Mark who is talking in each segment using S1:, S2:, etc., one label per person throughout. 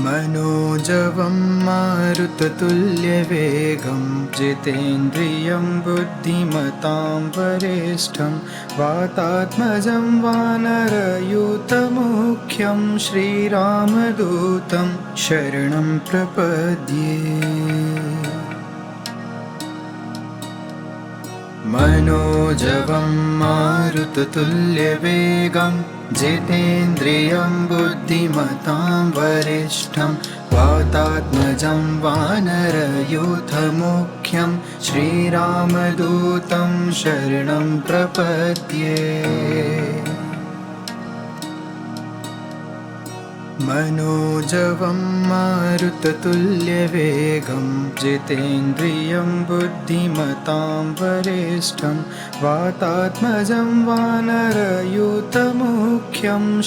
S1: मनोजवं मारुततुल्यवेगं जितेन्द्रियं बुद्धिमतां वरिष्ठं वातात्मजं वानरयूथमुख्यं श्रीरामदूतं शरणं प्रपद्ये। मनोजवं मारुततुल्यवेगं जितेन्द्रियं बुद्धिमतां वरिष्ठं वातात्मजं वानरयूथमुख्यं श्रीरामदूतं शरणं प्रपद्ये। मनोजवं मारुततुल्यवेगं जितेन्द्रियं बुद्धिमतां वरिष्ठं वातात्मजं वानरयूथमुख्यं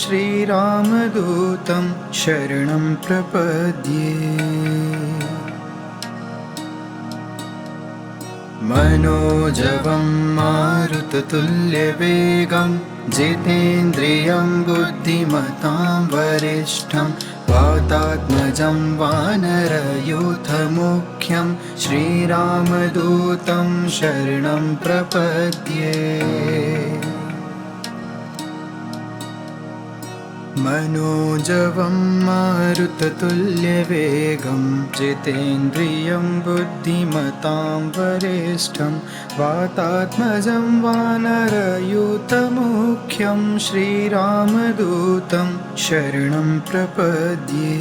S1: श्रीरामदूतं शरणं प्रपद्ये। मनोजवं मारुततुल्यवेगं जितेन्द्रियं बुद्धिमतां वरिष्ठं वातात्मजं वानरयूथमुख्यं श्रीरामदूतं शरणं प्रपद्ये। मनोजवं मारुततुल्यवेगं जितेन्द्रियं बुद्धिमतां वरिष्ठं वातात्मजं वानरयूथमुख्यं श्रीरामदूतं शरणं प्रपद्ये।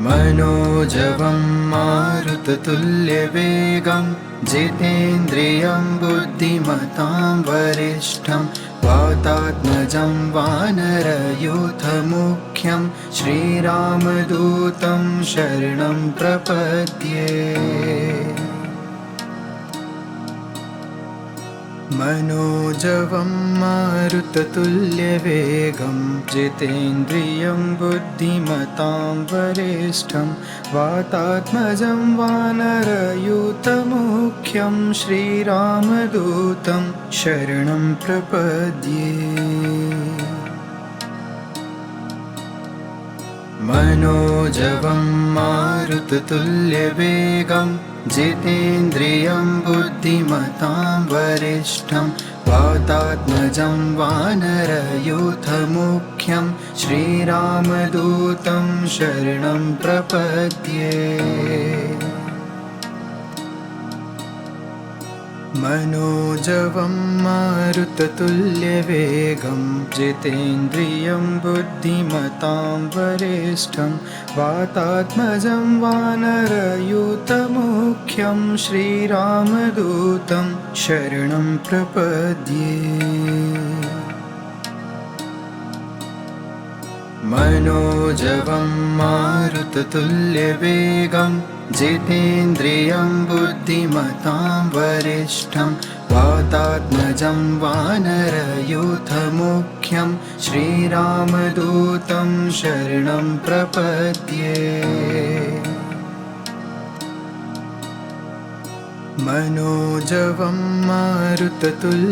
S1: मनोजवं मारुततुल्यवेगं जितेन्द्रियं बुद्धिमतां वरिष्ठं वातात्मजं वानरयूथमुख्यं श्रीरामदूतं शरणं प्रपद्ये। मनोजवं मारुततुल्यवेगं जितेन्द्रियं बुद्धिमतां वरिष्ठं वातात्मजं वानरयूथमुख्यं श्रीरामदूतं शरणं प्रपद्ये। मनोजवं मारुततुल्यवेगं जितेन्द्रियं बुद्धिमतां वरिष्ठं वातात्मजं वानरयूथमुख्यं श्रीरामदूतं शरणं प्रपद्ये। मनोजवं मारुततुल्यवेगं जितेन्द्रियं बुद्धिमतां वरिष्ठं वातात्मजं वानरयूथमुख्यं श्रीरामदूतं शरणं प्रपद्ये। मनोजवं मारुततुल्यवेगं जितेन्द्रियं बुद्धिमतां वरिष्ठं वातात्मजं वानरयूथमुख्यं श्रीरामदूतं शरणं प्रपद्ये। मनोजवं मारुततुल्यवेगं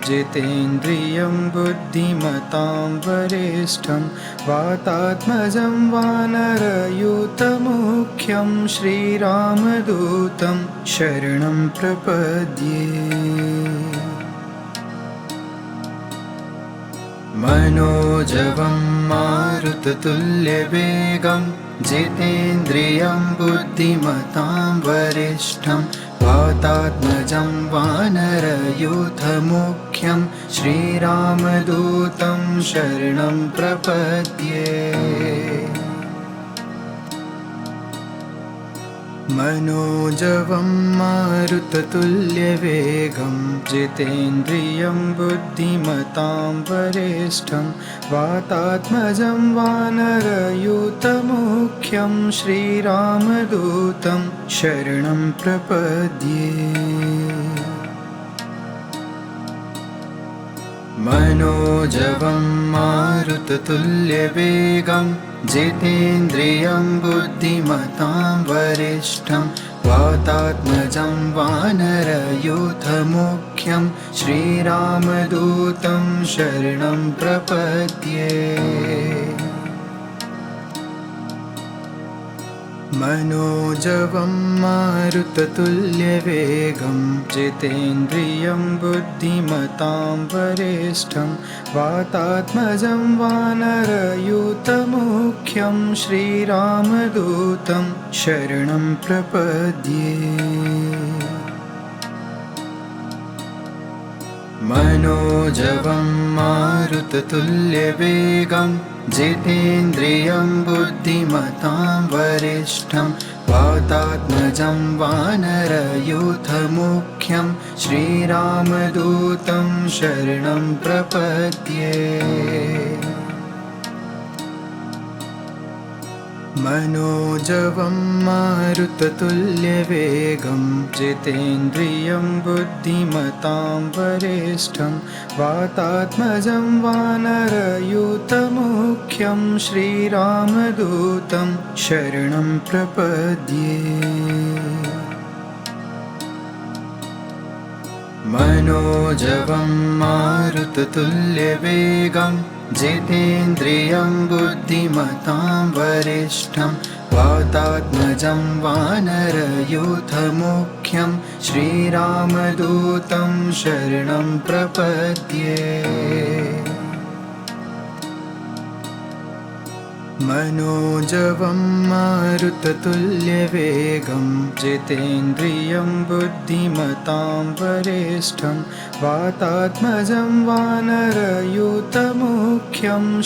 S1: जितेन्द्रियं बुद्धिमतां वरिष्ठं वातात्मजं वानरयूथमुख्यं श्रीरामदूतं शरणं प्रपद्ये। मनोजवं मारुततुल्यवेगं जितेन्द्रियं बुद्धिमतां वरिष्ठं वातात्मजं वानरयूथमुख्यं श्रीरामदूतं शरणं प्रपद्ये। मनोजवं मारुततुल्यवेगं जितेन्द्रियं बुद्धिमतां वरिष्ठं वातात्मजं वानरयूथमुख्यं श्रीरामदूतं शरणं प्रपद्ये। मनोजवं मारुततुल्यवेगं जितेन्द्रियं बुद्धिमतां वरिष्ठं वातात्मजं वानरयूथमुख्यं श्रीरामदूतं शरणं प्रपद्ये मनोजवं मारुततुल्यवेगं जितेन्द्रियं बुद्धिमतां वरिष्ठं वातात्मजं वानरयूथमुख्यं श्रीरामदूतं शरणं प्रपद्ये मनोजवं मारुततुल्यवेगं जितेन्द्रियं बुद्धिमतां वरिष्ठं वातात्मजं वानरयूथमुख्यं श्रीरामदूतं शरणं प्रपद्ये मनोजवं मारुततुल्यवेगं जितेन्द्रियं बुद्धिमतां वरिष्ठं वातात्मजं वानरयूथमुख्यं श्रीरामदूतं शरणं प्रपद्ये मनोजवं मारुततुल्यवेगं जितेन्द्रियं बुद्धिमतां वरिष्ठं वातात्मजं वानरयूथमुख्यं श्रीरामदूतं शरणं प्रपद्ये मनोजवं मारुततुल्यवेगं जितेन्द्रियं बुद्धिमतां वरिष्ठं वातात्मजं वानरयूथमुख्यं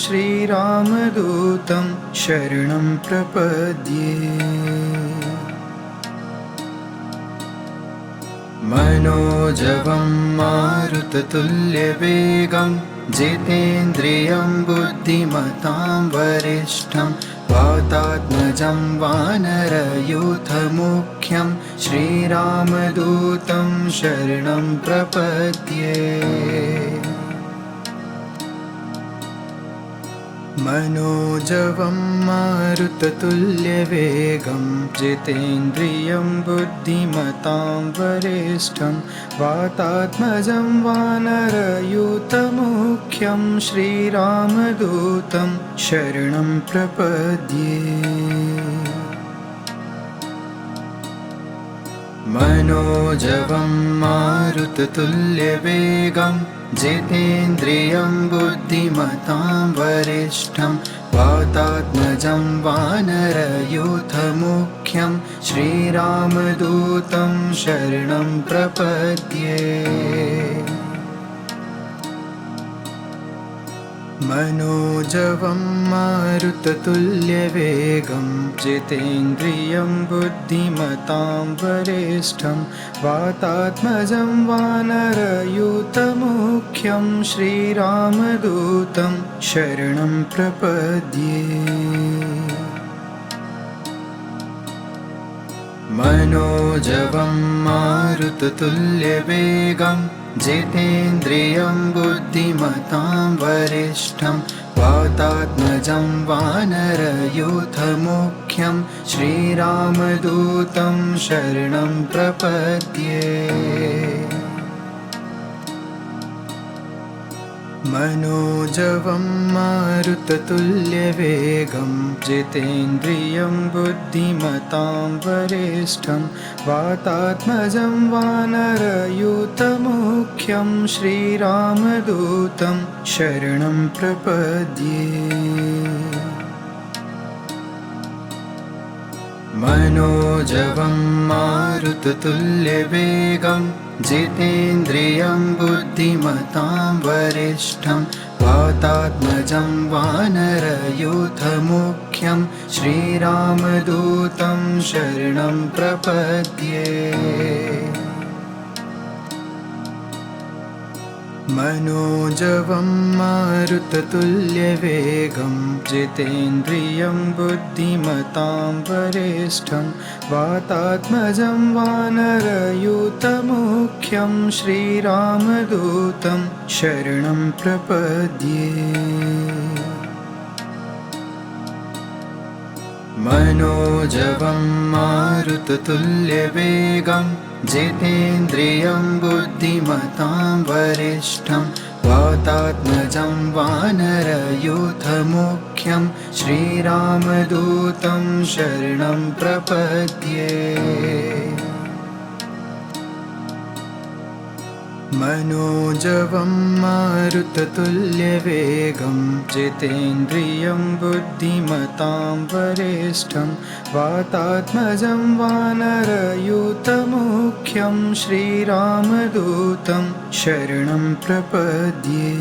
S1: श्रीरामदूतं शरणं प्रपद्ये मनोजवं मारुततुल्यवेगं जितेन्द्रियं बुद्धिमतां वरिष्ठं वातात्मजं वानरयूथमुख्यं श्रीरामदूतं शरणं प्रपद्ये मनोजवं मारुततुल्यवेगं जितेन्द्रियं बुद्धिमतां वरिष्ठं वातात्मजं वानरयूथमुख्यं श्रीरामदूतं शरणं प्रपद्ये मनोजवं मारुततुल्यवेगं जितेन्द्रियं बुद्धिमतां वरिष्ठं वातात्मजं वानरयूथमुख्यं श्रीरामदूतं शरणं प्रपद्ये मनोजवं मारुततुल्यवेगं जितेन्द्रियं बुद्धिमतां वरिष्ठं वातात्मजं वानरयूथमुख्यं श्रीरामदूतं शरणं प्रपद्ये मनोजवं मारुततुल्यवेगं जितेन्द्रियं बुद्धिमतां वरिष्ठं वातात्मजं वानरयूथमुख्यं श्रीरामदूतं शरणं प्रपद्ये मनोजवं मारुततुल्यवेगं जितेन्द्रियं बुद्धिमतां वरिष्ठं वातात्मजं वानरयूथमुख्यं श्रीरामदूतं शरणं प्रपद्ये मनोजवं मारुततुल्यवेगं जितेन्द्रियं बुद्धिमतां वरिष्ठं वातात्मजं वानरयूथमुख्यं श्रीरामदूतं शरणं प्रपद्ये मनोजवं मारुततुल्यवेगं जितेन्द्रियं बुद्धिमतां वरिष्ठं वातात्मजं वानरयूथमुख्यं श्रीरामदूतं शरणं प्रपद्ये मनोजवं मारुततुल्यवेगं जितेन्द्रियं बुद्धिमतां वरिष्ठं वातात्मजं वानरयूथमुख्यं श्रीरामदूतं शरणं प्रपद्ये। मनोजवं मारुततुल्यवेगं जितेन्द्रियं बुद्धिमतां वरिष्ठं वातात्मजं वानरयूथमुख्यं श्रीरामदूतं शरणं प्रपद्ये।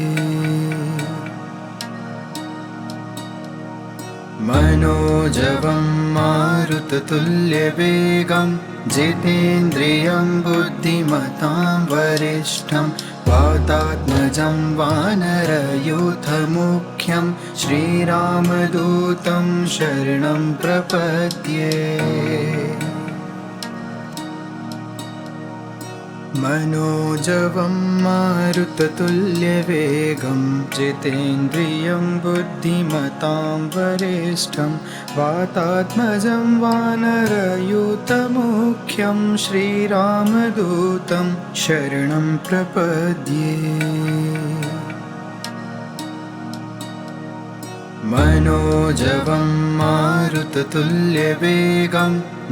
S1: मनोजवं मारुततुल्यवेगं जितेन्द्रियं बुद्धिमतां वरिष्ठं वातात्मजं वानरयूथमुख्यं श्रीरामदूतं शरणं प्रपद्ये। मनोजवं मारुततुल्यवेगं जितेन्द्रियं बुद्धिमतां वरिष्ठं वातात्मजं वानरयूथमुख्यं श्रीरामदूतं शरणं प्रपद्ये। मनोजवं मारुततुल्यवेगं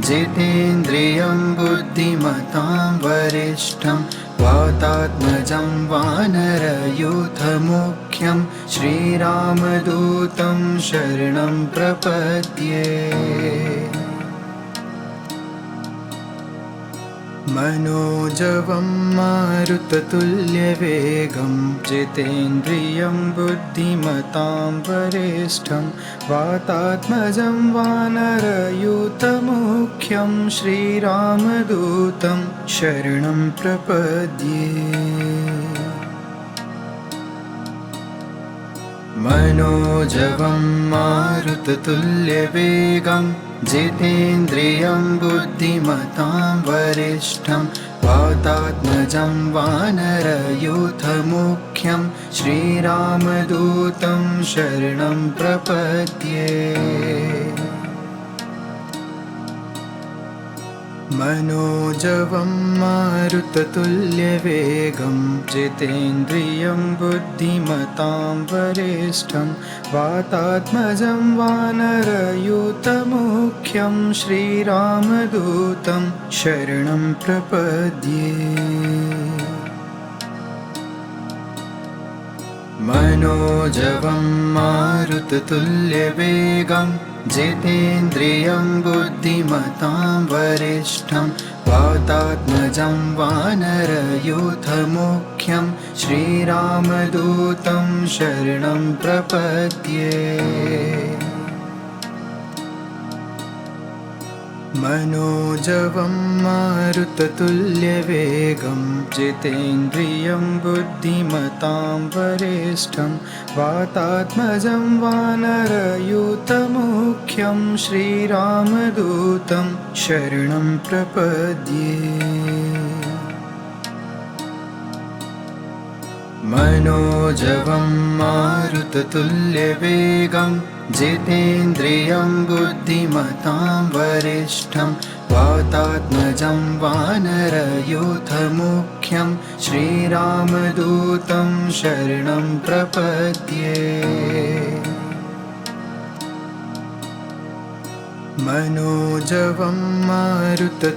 S1: जितेन्द्रियं बुद्धिमतां वरिष्ठं वातात्मजं वानरयूथमुख्यं श्रीरामदूतं शरणं प्रपद्ये। मनोजवं मारुततुल्यवेगं जितेन्द्रियं बुद्धिमतां वरिष्ठं वातात्मजं वानरयूथमुख्यं श्रीरामदूतं शरणं प्रपद्ये। मनोजवं मारुततुल्यवेगं जितेन्द्रियं बुद्धिमतां वरिष्ठं वातात्मजं वानरयूथमुख्यं श्रीरामदूतं शरणं प्रपद्ये। मनोजवं मारुततुल्यवेगं जितेन्द्रियं बुद्धिमतां वरिष्ठं वातात्मजं वानरयूथमुख्यं श्रीरामदूतं शरणं प्रपद्ये। मनोजवं मारुततुल्यवेगं जितेन्द्रियं बुद्धिमतां वरिष्ठं वातात्मजं वानरयूथमुख्यं श्रीरामदूतं शरणं प्रपद्ये। मनोजवं मारुततुल्यवेगं जितेन्द्रियं बुद्धिमतां वरिष्ठं वातात्मजं वानरयूथमुख्यं श्रीरामदूतं शरणं प्रपद्ये। मनोजवं मारुततुल्यवेगं जितेन्द्रियं बुद्धिमतां वरिष्ठं वातात्मजं वानरयूथमुख्यं श्रीरामदूतं शरणं प्रपद्ये। मनोजवं मारुततुल्यवेगं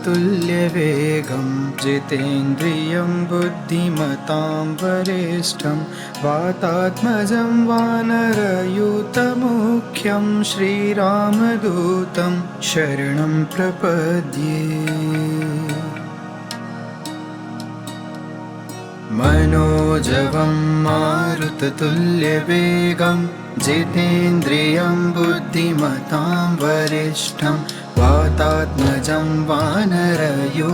S1: जितेन्द्रियं बुद्धिमतां वरिष्ठं वातात्मजं वानरयूथमुख्यं श्रीरामदूतं शरणं प्रपद्ये। मनोजवं मारुततुल्यवेगं जितेन्द्रियं बुद्धिमतां वरिष्ठं वातात्मजं वानरयूथमुख्यं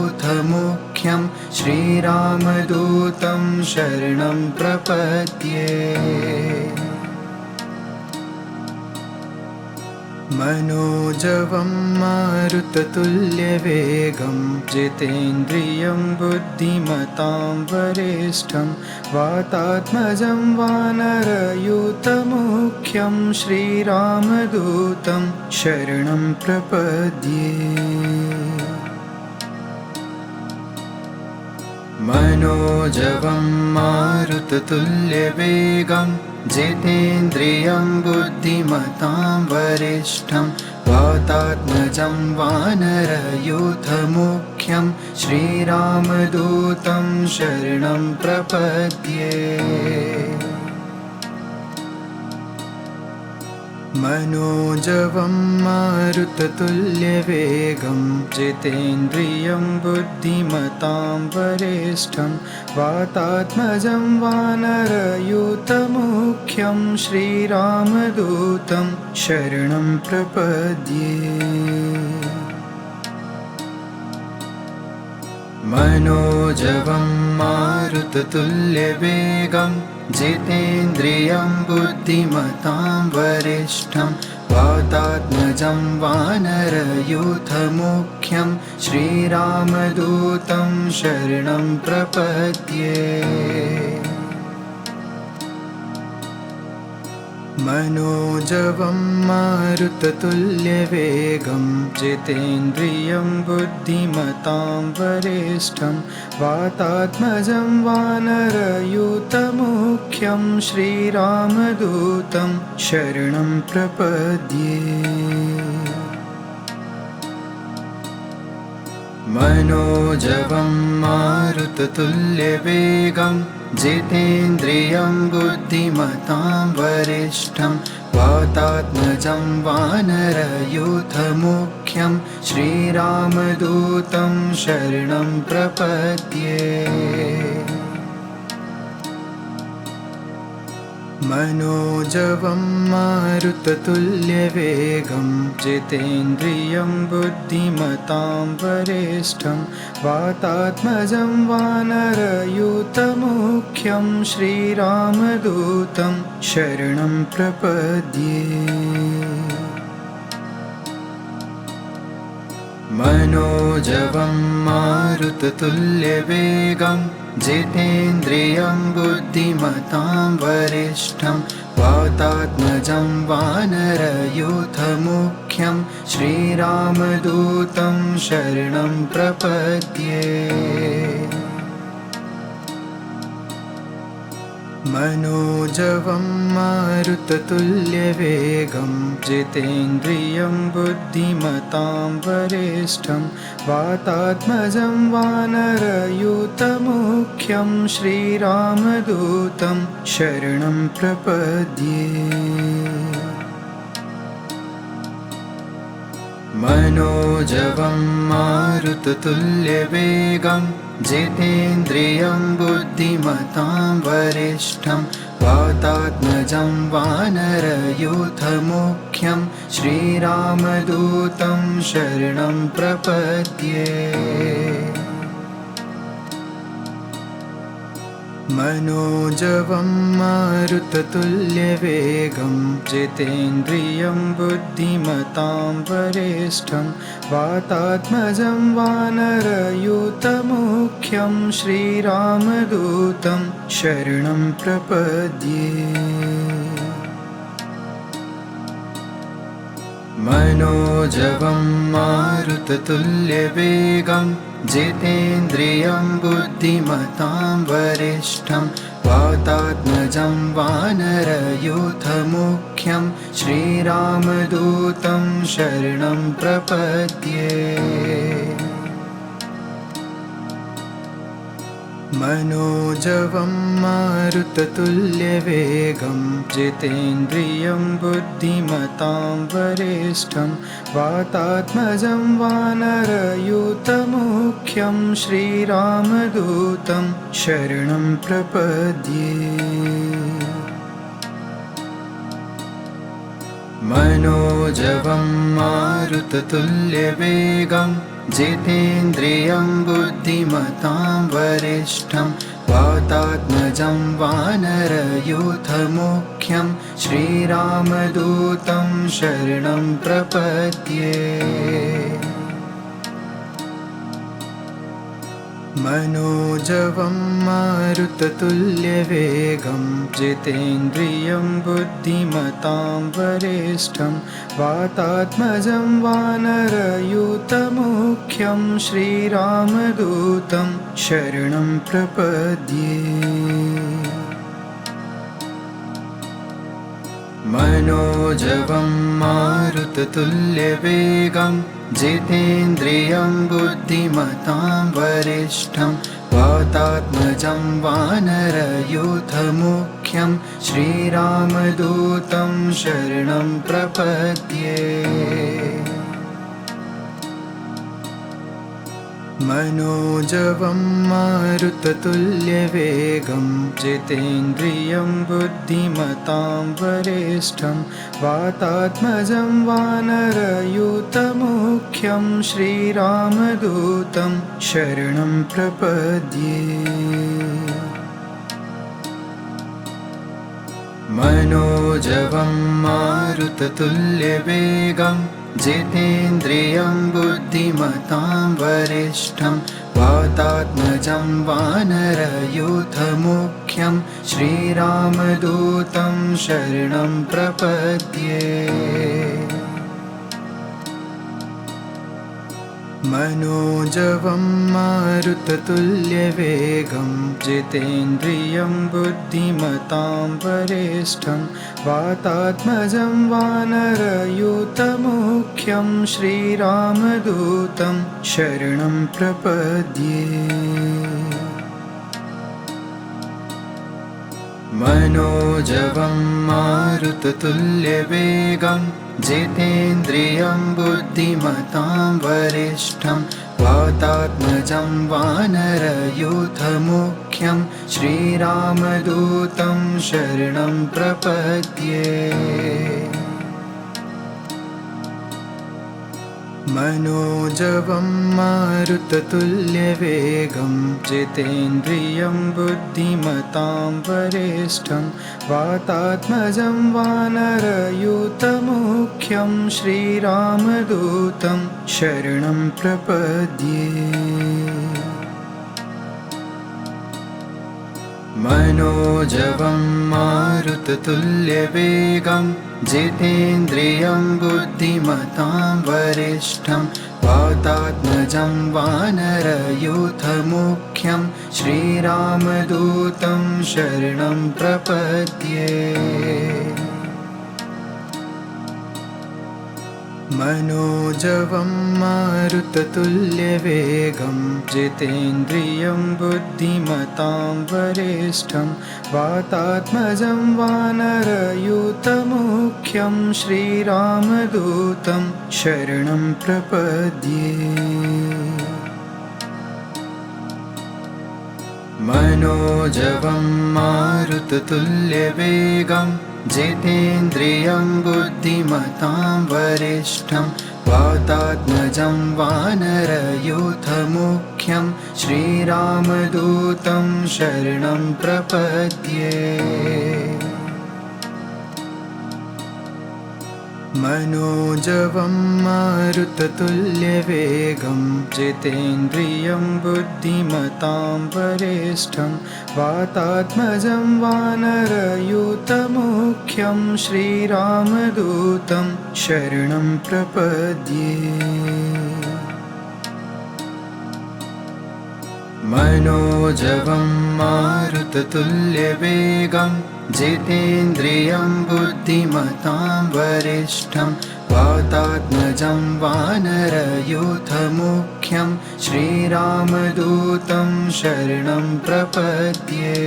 S1: श्रीरामदूतं शरणं प्रपद्ये। मनोजवं मारुततुल्यवेगं जितेन्द्रियं बुद्धिमतां वरिष्ठं वातात्मजं वानरयूथमुख्यं श्रीरामदूतं शरणं प्रपद्ये। मनोजवं मारुततुल्यवेगं जितेन्द्रियं बुद्धिमतां वरिष्ठं वातात्मजं वानरयूथमुख्यं श्रीरामदूतं शरणं प्रपद्ये। मनोजवं मारुततुल्यवेगं जितेन्द्रियं बुद्धिमतां वरिष्ठं वातात्मजं वानरयूथमुख्यं श्रीरामदूतं शरणं प्रपद्ये। मनोजवं मारुततुल्यवेगं जितेन्द्रियं बुद्धिमतां वरिष्ठं वातात्मजं वानरयूथमुख्यं श्रीरामदूतं शरणं प्रपद्ये। मनोजवं मारुततुल्यवेगं जितेन्द्रियं बुद्धिमतां वरिष्ठं वातात्मजं वानरयूथमुख्यं श्रीरामदूतं शरणं प्रपद्ये। मनोजवं मारुततुल्यवेगं जितेन्द्रियं बुद्धिमतां वरिष्ठं वातात्मजं वानरयूथमुख्यं श्रीरामदूतं शरणं प्रपद्ये। मनोजवं मारुततुल्यवेगं जितेन्द्रियं बुद्धिमतां वरिष्ठं वातात्मजं वानरयूथमुख्यं श्रीरामदूतं शरणं प्रपद्ये। मनोजवं मारुततुल्यवेगं जितेन्द्रियं बुद्धिमतां वरिष्ठं वातात्मजं वानरयूथमुख्यं श्रीरामदूतं शरणं प्रपद्ये। मनोजवं मारुततुल्यवेगं जितेन्द्रियं बुद्धिमतां वरिष्ठं वातात्मजं वानरयूथमुख्यं श्रीरामदूतं शरणं प्रपद्ये। मनोजवं मारुततुल्यवेगं जितेन्द्रियं बुद्धिमतां वरिष्ठं वातात्मजं वानरयूथमुख्यं श्रीरामदूतं शरणं प्रपद्ये। मनोजवं मारुततुल्यवेगं जितेन्द्रियं बुद्धिमतां वरिष्ठं वातात्मजं वानरयूथमुख्यं श्रीरामदूतं शरणं प्रपद्ये। मनोजवं मारुततुल्यवेगं जितेन्द्रियं बुद्धिमतां वरिष्ठं वातात्मजं वानरयूथमुख्यं श्रीरामदूतं शरणं प्रपद्ये। मनोजवं मारुततुल्यवेगं जितेन्द्रियं बुद्धिमतां वरिष्ठं वातात्मजं वानरयूथमुख्यं श्रीरामदूतं शरणं प्रपद्ये। मनोजवं मारुततुल्यवेगं जितेन्द्रियं बुद्धिमतां वरिष्ठं वातात्मजं वानरयूथमुख्यं श्रीरामदूतं शरणं प्रपद्ये। मनोजवं मारुततुल्यवेगं जितेन्द्रियं बुद्धिमतां वरिष्ठं वातात्मजं वानरयूथमुख्यं श्रीरामदूतं शरणं प्रपद्ये। मनोजवं मारुततुल्यवेगं जितेन्द्रियं बुद्धिमतां वरिष्ठं वातात्मजं वानरयूथमुख्यं श्रीरामदूतं शरणं प्रपद्ये। मनोजवं मारुततुल्यवेगं जितेन्द्रियं बुद्धिमतां वरिष्ठं वातात्मजं वानरयूथमुख्यं श्रीरामदूतं शरणं प्रपद्ये। मनोजवं मारुततुल्यवेगं जितेन्द्रियं बुद्धिमतां वरिष्ठं वातात्मजं वानरयूथमुख्यं श्रीरामदूतं शरणं प्रपद्ये। मनोजवं मारुततुल्यवेगं जितेन्द्रियं बुद्धिमतां वरिष्ठं वातात्मजं वानरयूथमुख्यं श्रीरामदूतं शरणं प्रपद्ये। मनोजवं मारुततुल्यवेगं जितेन्द्रियं बुद्धिमतां वरिष्ठं वातात्मजं वानरयूथमुख्यं श्रीरामदूतं शरणं प्रपद्ये। मनोजवं मारुततुल्यवेगं जितेन्द्रियं बुद्धिमतां वरिष्ठं वातात्मजं वानरयूथमुख्यं श्रीरामदूतं शरणं प्रपद्ये। मनोजवं मारुततुल्यवेगं जितेन्द्रियं बुद्धिमतां वरिष्ठं वातात्मजं वानरयूथमुख्यं श्रीरामदूतं शरणं प्रपद्ये। मनोजवं मारुततुल्यवेगं जितेन्द्रियं बुद्धिमतां वरिष्ठं वातात्मजं वानरयूथमुख्यं श्रीरामदूतं शरणं प्रपद्ये। मनोजवं मारुततुल्यवेगं जितेन्द्रियं बुद्धिमतां वरिष्ठं वातात्मजं वानरयूथमुख्यं श्रीरामदूतं शरणं प्रपद्ये। मनोजवं मारुततुल्यवेगं जितेन्द्रियं बुद्धिमतां वरिष्ठं वातात्मजं वानरयूथमुख्यं श्रीरामदूतं शरणं प्रपद्ये। मनोजवं मारुततुल्यवेगं जितेन्द्रियं बुद्धिमतां वरिष्ठं वातात्मजं वानरयूथमुख्यं श्रीरामदूतं शरणं प्रपद्ये।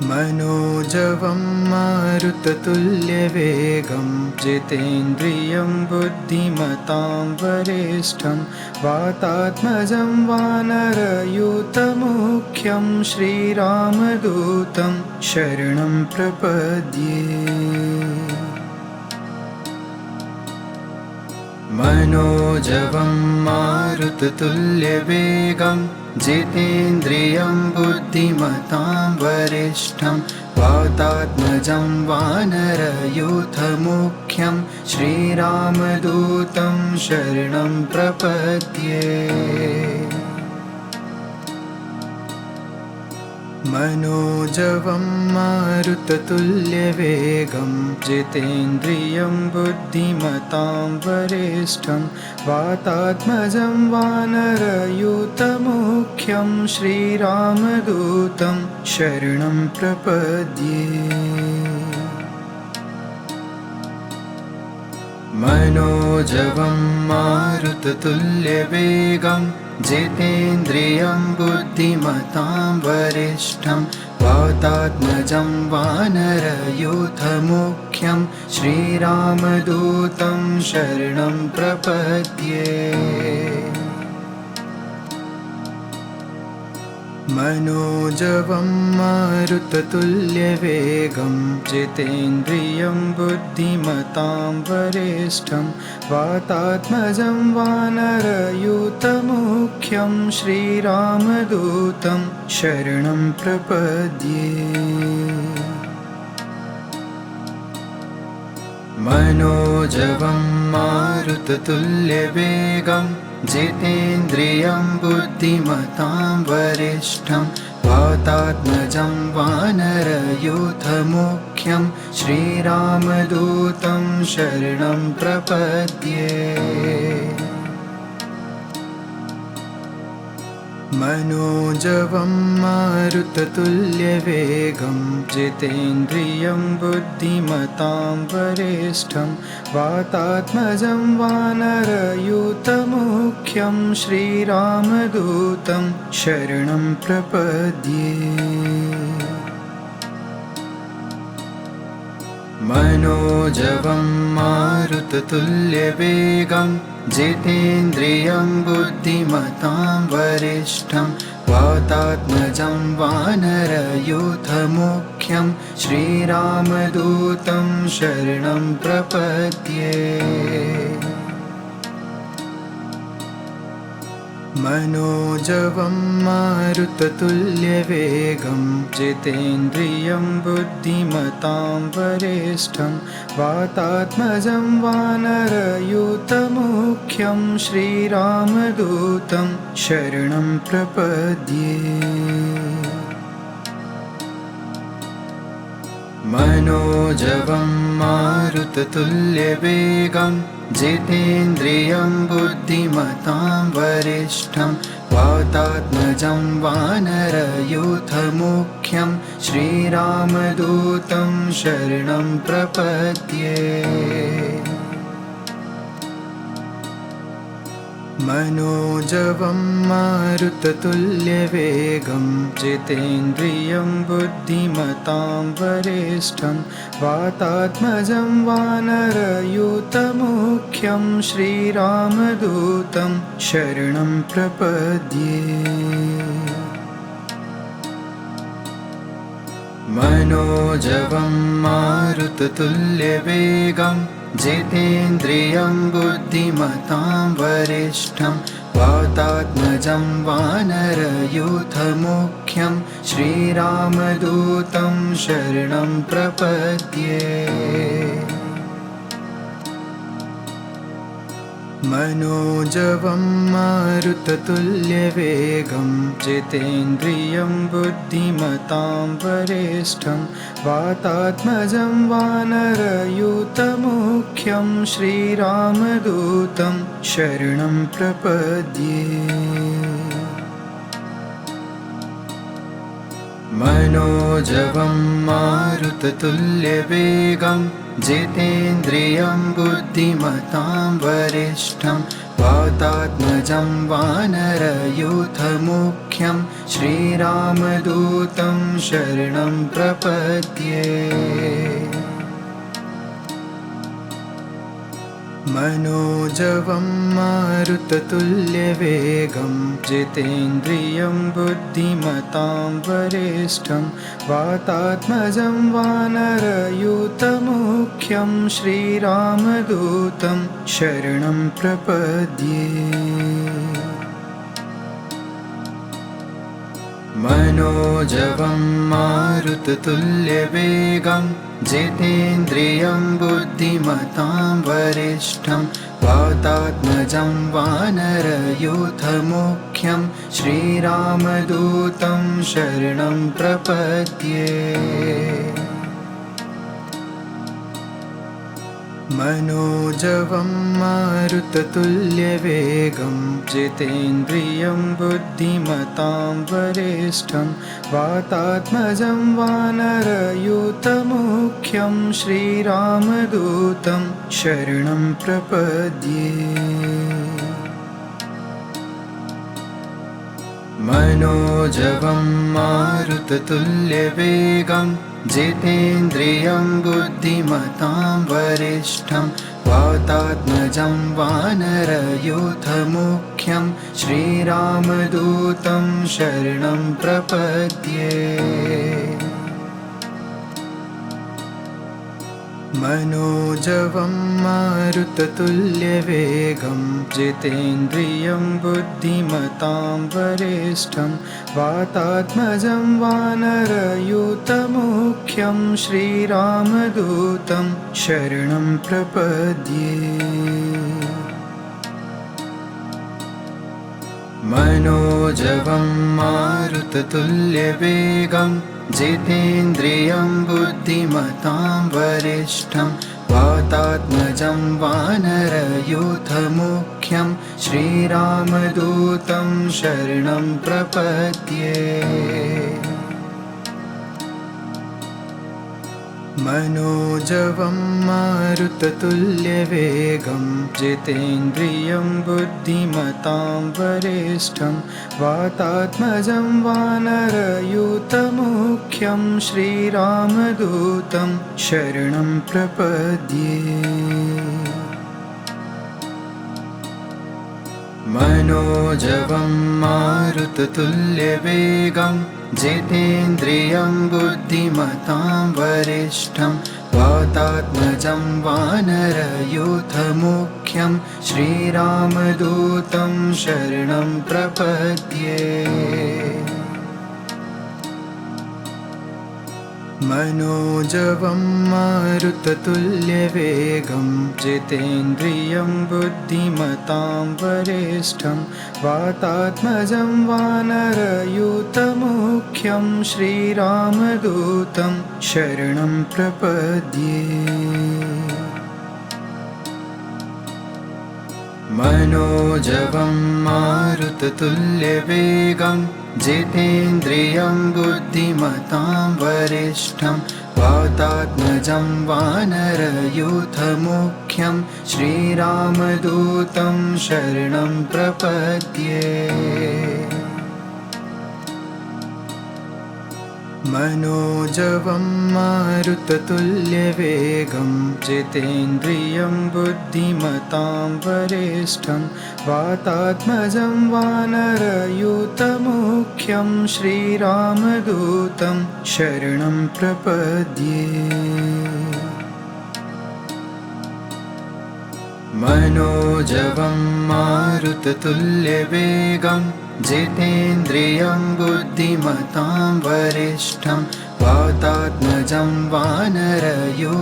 S1: मनोजवं मारुततुल्यवेगं जितेन्द्रियं बुद्धिमतां वरिष्ठं वातात्मजं वानरयूथमुख्यं श्रीरामदूतं शरणं प्रपद्ये। मनोजवं मारुततुल्यवेगं जितेन्द्रियं बुद्धिमतां वरिष्ठं वातात्मजं वानरयूथमुख्यं श्रीरामदूतं शरणं प्रपद्ये। मनोजवं मारुततुल्यवेगं जितेन्द्रियं बुद्धिमतां वरिष्ठं वातात्मजं वानरयूथमुख्यं श्रीरामदूतं शरणं प्रपद्ये। मनोजवं मारुततुल्यवेगं जितेन्द्रियं बुद्धिमतां वरिष्ठं वातात्मजं वानरयूथमुख्यं श्रीरामदूतं शरणं प्रपद्ये। मनोजवं मारुततुल्यवेगं जितेन्द्रियं बुद्धिमतां वरिष्ठं वातात्मजं वानरयूथमुख्यं श्रीरामदूतं शरणं प्रपद्ये। मनोजवं मारुततुल्यवेगं जितेन्द्रियं बुद्धिमतां वरिष्ठं वातात्मजं वानरयूथमुख्यं श्रीरामदूतं शरणं प्रपद्ये। मनोजवं मारुततुल्यवेगं जितेन्द्रियं बुद्धिमतां वरिष्ठं वातात्मजं वानरयूथमुख्यं श्रीरामदूतं शरणं प्रपद्ये। मनोजवं मारुततुल्यवेगं जितेन्द्रियं बुद्धिमतां वरिष्ठं वातात्मजं वानरयूथमुख्यं श्रीरामदूतं शरणं प्रपद्ये। मनोजवं मारुततुल्यवेगं जितेन्द्रियं बुद्धिमतां वरिष्ठं वातात्मजं वानरयूथमुख्यं श्रीरामदूतं शरणं प्रपद्ये। मनोजवं मारुततुल्यवेगं जितेन्द्रियं बुद्धिमतां वरिष्ठं वातात्मजं वानरयूथमुख्यं श्रीरामदूतं शरणं प्रपद्ये। मनोजवं मारुततुल्यवेगं जितेन्द्रियं बुद्धिमतां वरिष्ठं वातात्मजं वानरयूथमुख्यं श्रीरामदूतं शरणं प्रपद्ये। मनोजवं मारुततुल्यवेगं जितेन्द्रियं बुद्धिमतां वरिष्ठं वातात्मजं वानरयूथमुख्यं श्रीरामदूतं शरणं प्रपद्ये। मनोजवं मारुततुल्यवेगं जितेन्द्रियं बुद्धिमतां वरिष्ठं वातात्मजं वानरयूथमुख्यं श्रीरामदूतं शरणं प्रपद्ये। मनोजवं मारुततुल्यवेगं जितेन्द्रियं बुद्धिमतां वरिष्ठं वातात्मजं वानरयूथमुख्यं श्रीरामदूतं शरणं प्रपद्ये। मनोजवं मारुततुल्यवेगं जितेन्द्रियं बुद्धिमतां वरिष्ठं वातात्मजं वानरयूथमुख्यं श्रीरामदूतं शरणं प्रपद्ये। मनोजवं मारुततुल्यवेगं जितेन्द्रियं बुद्धिमतां वरिष्ठं वातात्मजं वानरयूथमुख्यं श्रीरामदूतं शरणं प्रपद्ये। मनोजवं मारुततुल्यवेगं जितेन्द्रियं बुद्धिमतां वरिष्ठं वातात्मजं वानरयूथमुख्यं श्रीरामदूतं शरणं प्रपद्ये। मनोजवं मारुततुल्यवेगं जितेन्द्रियं बुद्धिमतां वरिष्ठं वातात्मजं वानरयूथमुख्यं श्रीरामदूतं शरणं प्रपद्ये। मनोजवं मारुततुल्यवेगं जितेन्द्रियं बुद्धिमतां वरिष्ठं वातात्मजं वानरयूथमुख्यं श्रीरामदूतं शरणं प्रपद्ये। मनोजवं मारुततुल्यवेगं जितेन्द्रियं बुद्धिमतां वरिष्ठं वातात्मजं वानरयूथमुख्यं श्रीरामदूतं शरणं प्रपद्ये। मनोजवं मारुततुल्यवेगं जितेन्द्रियं बुद्धिमतां वरिष्ठं वातात्मजं वानरयूथमुख्यं श्रीरामदूतं शरणं प्रपद्ये। मनोजवं मारुततुल्यवेगं जितेन्द्रियं बुद्धिमतां वरिष्ठं वातात्मजं वानरयूथमुख्यं श्रीरामदूतं शरणं प्रपद्ये। मनोजवं मारुततुल्यवेगं जितेन्द्रियं बुद्धिमतां वरिष्ठं वातात्मजं वानरयूथमुख्यं श्रीरामदूतं शरणं प्रपद्ये। मनोजवं मारुततुल्यवेगं जितेन्द्रियं बुद्धिमतां वरिष्ठं वातात्मजं वानरयूथमुख्यं श्रीरामदूतं शरणं प्रपद्ये। मनोजवं मारुततुल्यवेगं जितेन्द्रियं बुद्धिमतां वरिष्ठं वातात्मजं वानरयूथमुख्यं श्रीरामदूतं शरणं प्रपद्ये। मनोजवं मारुततुल्यवेगं जितेन्द्रियं बुद्धिमतां वरिष्ठं वातात्मजं वानरयूथमुख्यं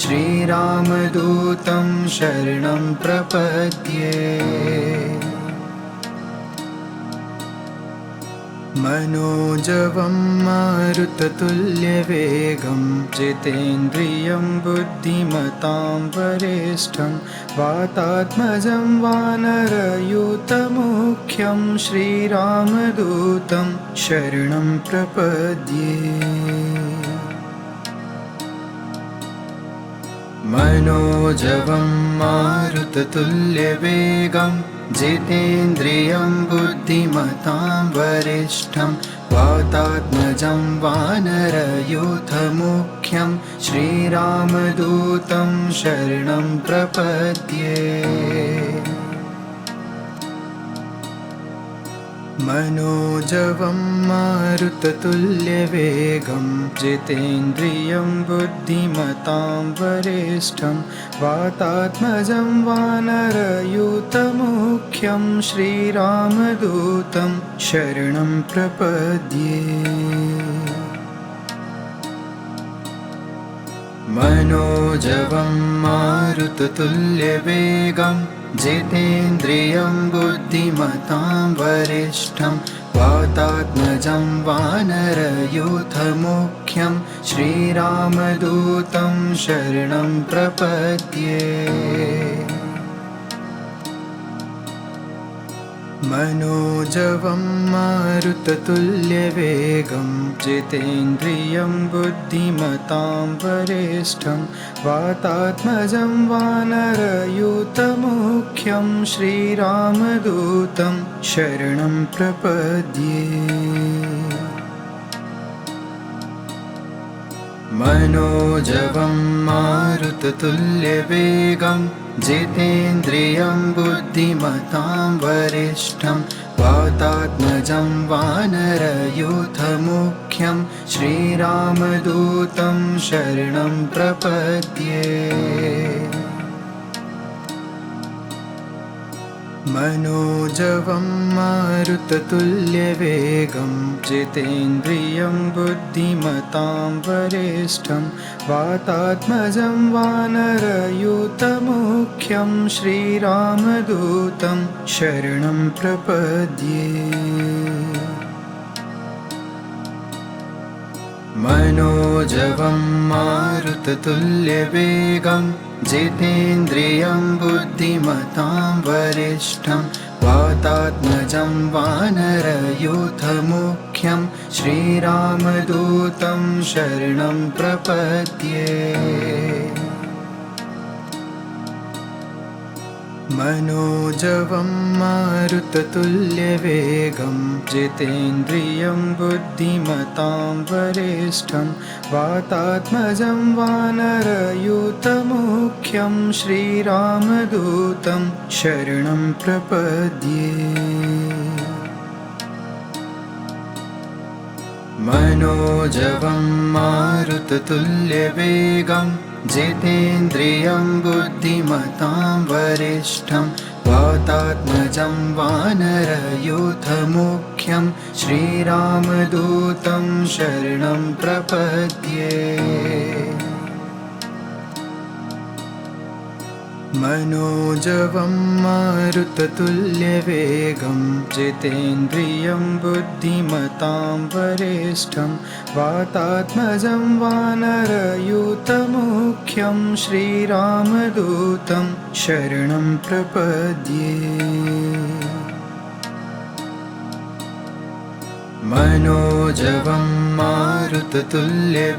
S1: श्रीरामदूतं शरणं प्रपद्ये। मनोजवं मारुततुल्यवेगं जितेन्द्रियं बुद्धिमतां वरिष्ठं वातात्मजं वानरयूथमुख्यं श्रीरामदूतं शरणं प्रपद्ये। मनोजवं मारुततुल्यवेगं जितेन्द्रियं बुद्धिमतां वरिष्ठं वातात्मजं वानरयूथमुख्यं श्रीरामदूतं शरणं प्रपद्ये। मनोजवं मारुततुल्यवेगं जितेन्द्रियं बुद्धिमतां वरिष्ठं वातात्मजं वानरयूथमुख्यं श्रीरामदूतं शरणं प्रपद्ये। मनोजवं मारुततुल्यवेगं जितेन्द्रियं बुद्धिमतां वरिष्ठं वातात्मजं वानरयूथमुख्यं श्रीरामदूतं शरणं प्रपद्ये। मनोजवं मारुततुल्यवेगं जितेन्द्रियं बुद्धिमतां वरिष्ठं वातात्मजं वानरयूथमुख्यं श्रीरामदूतं शरणं प्रपद्ये। मनोजवं मारुततुल्यवेगं जितेन्द्रियं बुद्धिमतां वरिष्ठं वातात्मजं वानरयूथमुख्यं श्रीरामदूतं शरणं प्रपद्ये। मनोजवं मारुततुल्यवेगं जितेन्द्रियं बुद्धिमतां वरिष्ठं वातात्मजं वानरयूथमुख्यं श्रीरामदूतं शरणं प्रपद्ये। मनोजवं मारुततुल्यवेगं जितेन्द्रियं बुद्धिमतां वरिष्ठं वातात्मजं वानरयूथमुख्यं श्रीरामदूतं शरणं प्रपद्ये। मनोजवं मारुततुल्यवेगं जितेन्द्रियं बुद्धिमतां वरिष्ठं वातात्मजं वानरयूथमुख्यं श्रीरामदूतं शरणं प्रपद्ये। मनोजवं मारुततुल्यवेगं जितेन्द्रियं बुद्धिमतां वरिष्ठं वातात्मजं वानरयूथमुख्यं श्रीरामदूतं शरणं प्रपद्ये। मनोजवं मारुततुल्यवेगं जितेन्द्रियं बुद्धिमतां वरिष्ठं वातात्मजं वानरयूथमुख्यं श्रीरामदूतं शरणं प्रपद्ये। मनोजवं मारुततुल्यवेगं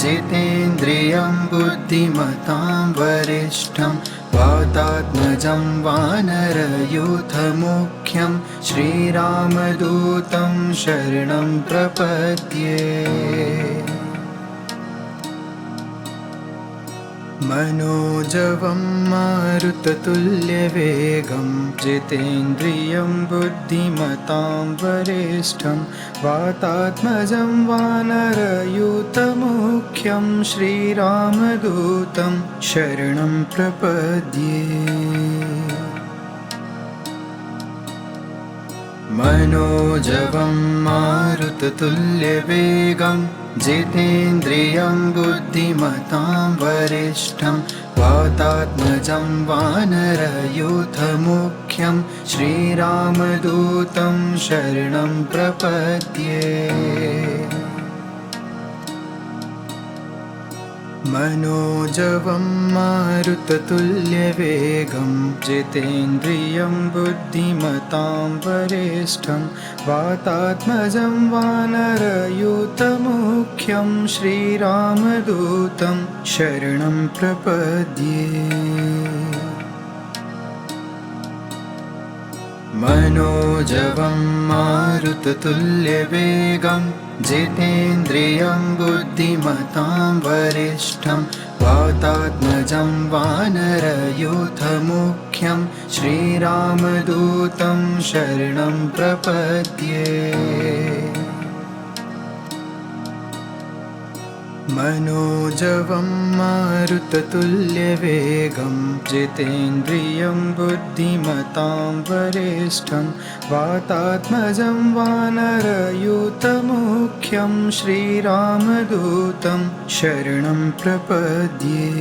S1: जितेन्द्रियं बुद्धिमतां वरिष्ठं वातात्मजं वानरयूथमुख्यं श्रीरामदूतं शरणं प्रपद्ये। मनोजवं मारुततुल्यवेगं जितेन्द्रियं बुद्धिमतां वरिष्ठं वातात्मजं वानरयूथमुख्यं श्रीरामदूतं शरणं प्रपद्ये। मनोजवं मारुततुल्यवेगं जितेन्द्रियं बुद्धिमतां वरिष्ठं वातात्मजं वानरयूथमुख्यं श्रीरामदूतं शरणं प्रपद्ये। मनोजवं मारुततुल्यवेगं जितेन्द्रियं बुद्धिमतां वरिष्ठं वातात्मजं वानरयूथमुख्यं श्रीरामदूतं शरणं प्रपद्ये। मनोजवं मारुततुल्यवेगं जितेन्द्रियं बुद्धिमतां वरिष्ठं वातात्मजं वानरयूथमुख्यं श्रीरामदूतं शरणं प्रपद्ये। मनोजवं मारुततुल्यवेगं जितेन्द्रियं बुद्धिमतां वरिष्ठं वातात्मजं वानरयूथमुख्यं श्रीरामदूतं शरणं प्रपद्ये।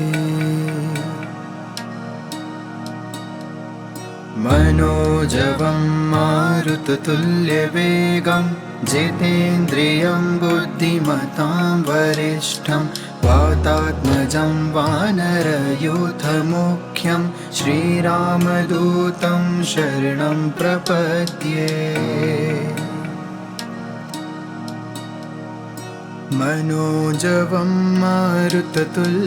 S1: मनोजवं मारुततुल्यवेगं जितेन्द्रियं बुद्धिमतां वरिष्ठं वातात्मजं वानरयूथमुख्यं श्रीरामदूतं शरणं प्रपद्ये। मनोजवं मारुततुल्यवेगं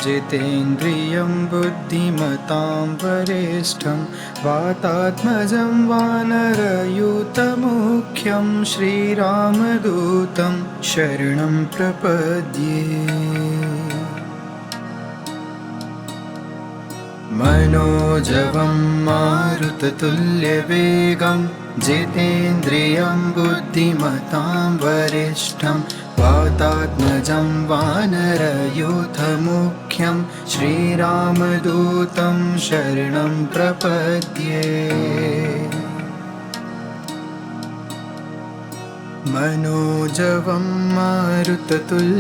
S1: जितेन्द्रियं बुद्धिमतां वरिष्ठं वातात्मजं वानरयूथमुख्यं श्रीरामदूतं शरणं प्रपद्ये। मनोजवं मारुततुल्यवेगं जितेन्द्रियं बुद्धिमतां वरिष्ठं वातात्मजं वानरयूथमुख्यं श्रीरामदूतं शरणं प्रपद्ये। मनोजवं मारुततुल्यवेगं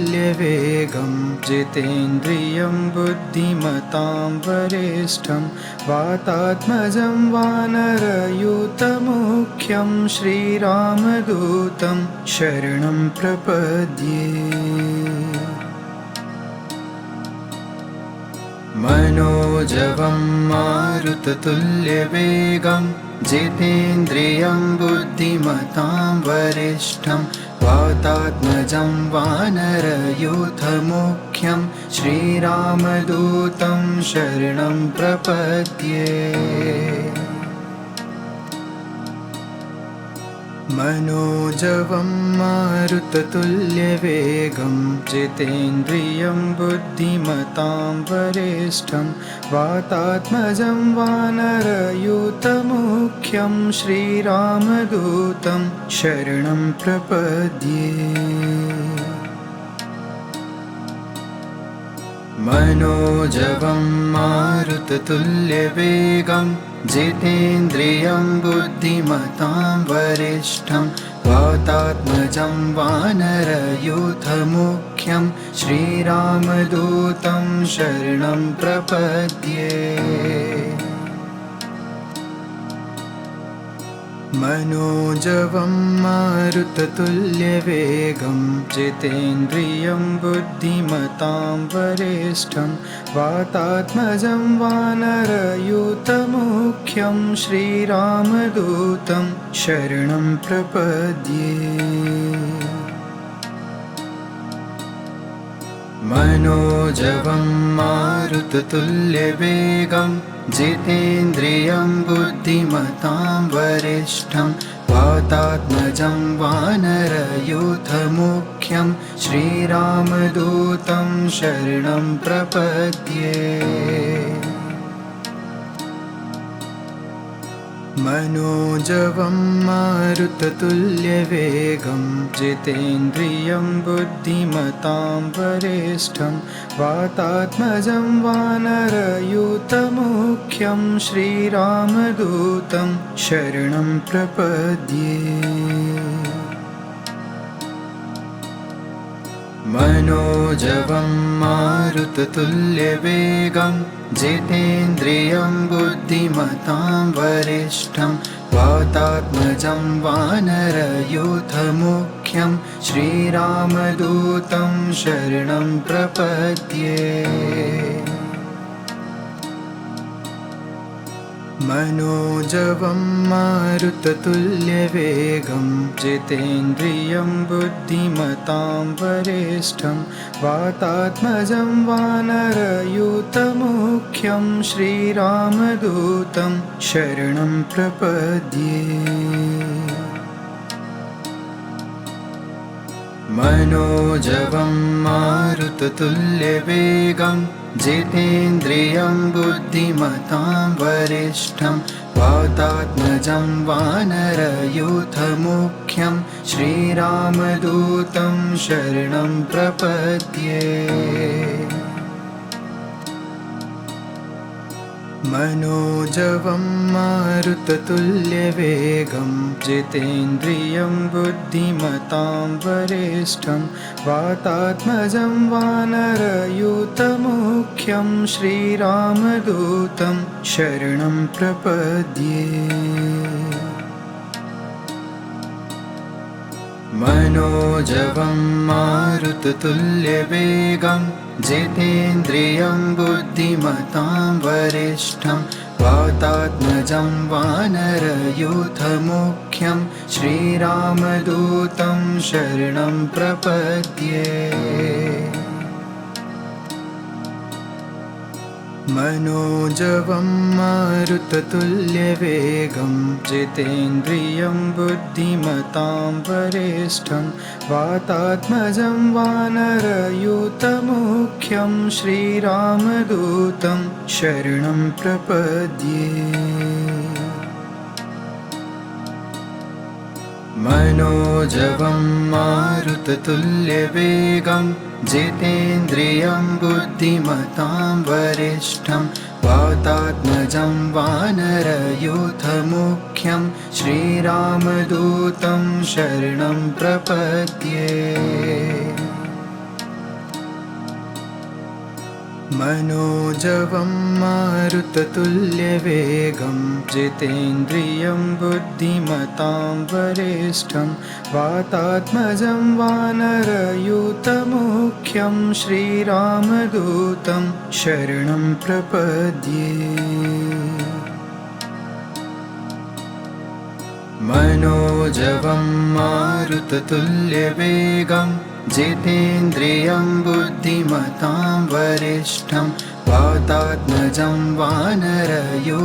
S1: जितेन्द्रियं बुद्धिमतां वरिष्ठं वातात्मजं वानरयूथमुख्यं श्रीरामदूतं शरणं प्रपद्ये। मनोजवं मारुततुल्यवेगं जितेन्द्रियं बुद्धिमतां वरिष्ठं वातात्मजं वानरयूथमुख्यं श्रीरामदूतं शरणं प्रपद्ये। मनोजवं मारुततुल्यवेगं जितेन्द्रियं बुद्धिमतां वरिष्ठं वातात्मजं वानरयूथमुख्यं श्रीरामदूतं शरणं प्रपद्ये। मनोजवं मारुततुल्यवेगं जितेन्द्रियं बुद्धिमतां वरिष्ठं वातात्मजं वानरयूथमुख्यं श्रीरामदूतं शरणं प्रपद्ये। मनोजवं मारुततुल्यवेगं जितेन्द्रियं बुद्धिमतां वरिष्ठं वातात्मजं वानरयूथमुख्यं श्रीरामदूतं शरणं प्रपद्ये। मनोजवं मारुततुल्यवेगं जितेन्द्रियं बुद्धिमतां वरिष्ठं वातात्मजं वानरयूथमुख्यं श्रीरामदूतं शरणं प्रपद्ये। मनोजवं मारुततुल्यवेगं जितेन्द्रियं बुद्धिमतां वरिष्ठं वातात्मजं वानरयूथमुख्यं श्रीरामदूतं शरणं प्रपद्ये। मनोजवं मारुततुल्यवेगं जितेन्द्रियं बुद्धिमतां वरिष्ठं वातात्मजं वानरयूथमुख्यं श्रीरामदूतं शरणं प्रपद्ये। मनोजवं मारुततुल्यवेगं जितेन्द्रियं बुद्धिमतां वरिष्ठं वातात्मजं वानरयूथमुख्यं श्रीरामदूतं शरणं प्रपद्ये। मनोजवं मारुततुल्यवेगं जितेन्द्रियं बुद्धिमतां वरिष्ठं वातात्मजं वानरयूथमुख्यं श्रीरामदूतं शरणं प्रपद्ये। मनोजवं मारुततुल्यवेगं जितेन्द्रियं बुद्धिमतां वरिष्ठं वातात्मजं वानरयूथमुख्यं श्रीरामदूतं शरणं प्रपद्ये। मनोजवं मारुततुल्यवेगं जितेन्द्रियं बुद्धिमतां वरिष्ठं वातात्मजं वानरयूथमुख्यं श्रीरामदूतं शरणं प्रपद्ये। मनोजवं मारुततुल्यवेगं जितेन्द्रियं बुद्धिमतां वरिष्ठं वातात्मजं वानरयूथमुख्यं श्रीरामदूतं शरणं प्रपद्ये। मनोजवं मारुततुल्यवेगं जितेन्द्रियं बुद्धिमतां वरिष्ठं वातात्मजं वानरयूथमुख्यं श्रीरामदूतं शरणं प्रपद्ये। मनोजवं मारुततुल्यवेगं जितेन्द्रियं बुद्धिमतां वरिष्ठं वातात्मजं वानरयूथमुख्यं श्रीरामदूतं शरणं प्रपद्ये। मनोजवं मारुततुल्यवेगं जितेन्द्रियं बुद्धिमतां वरिष्ठं वातात्मजं वानरयूथमुख्यं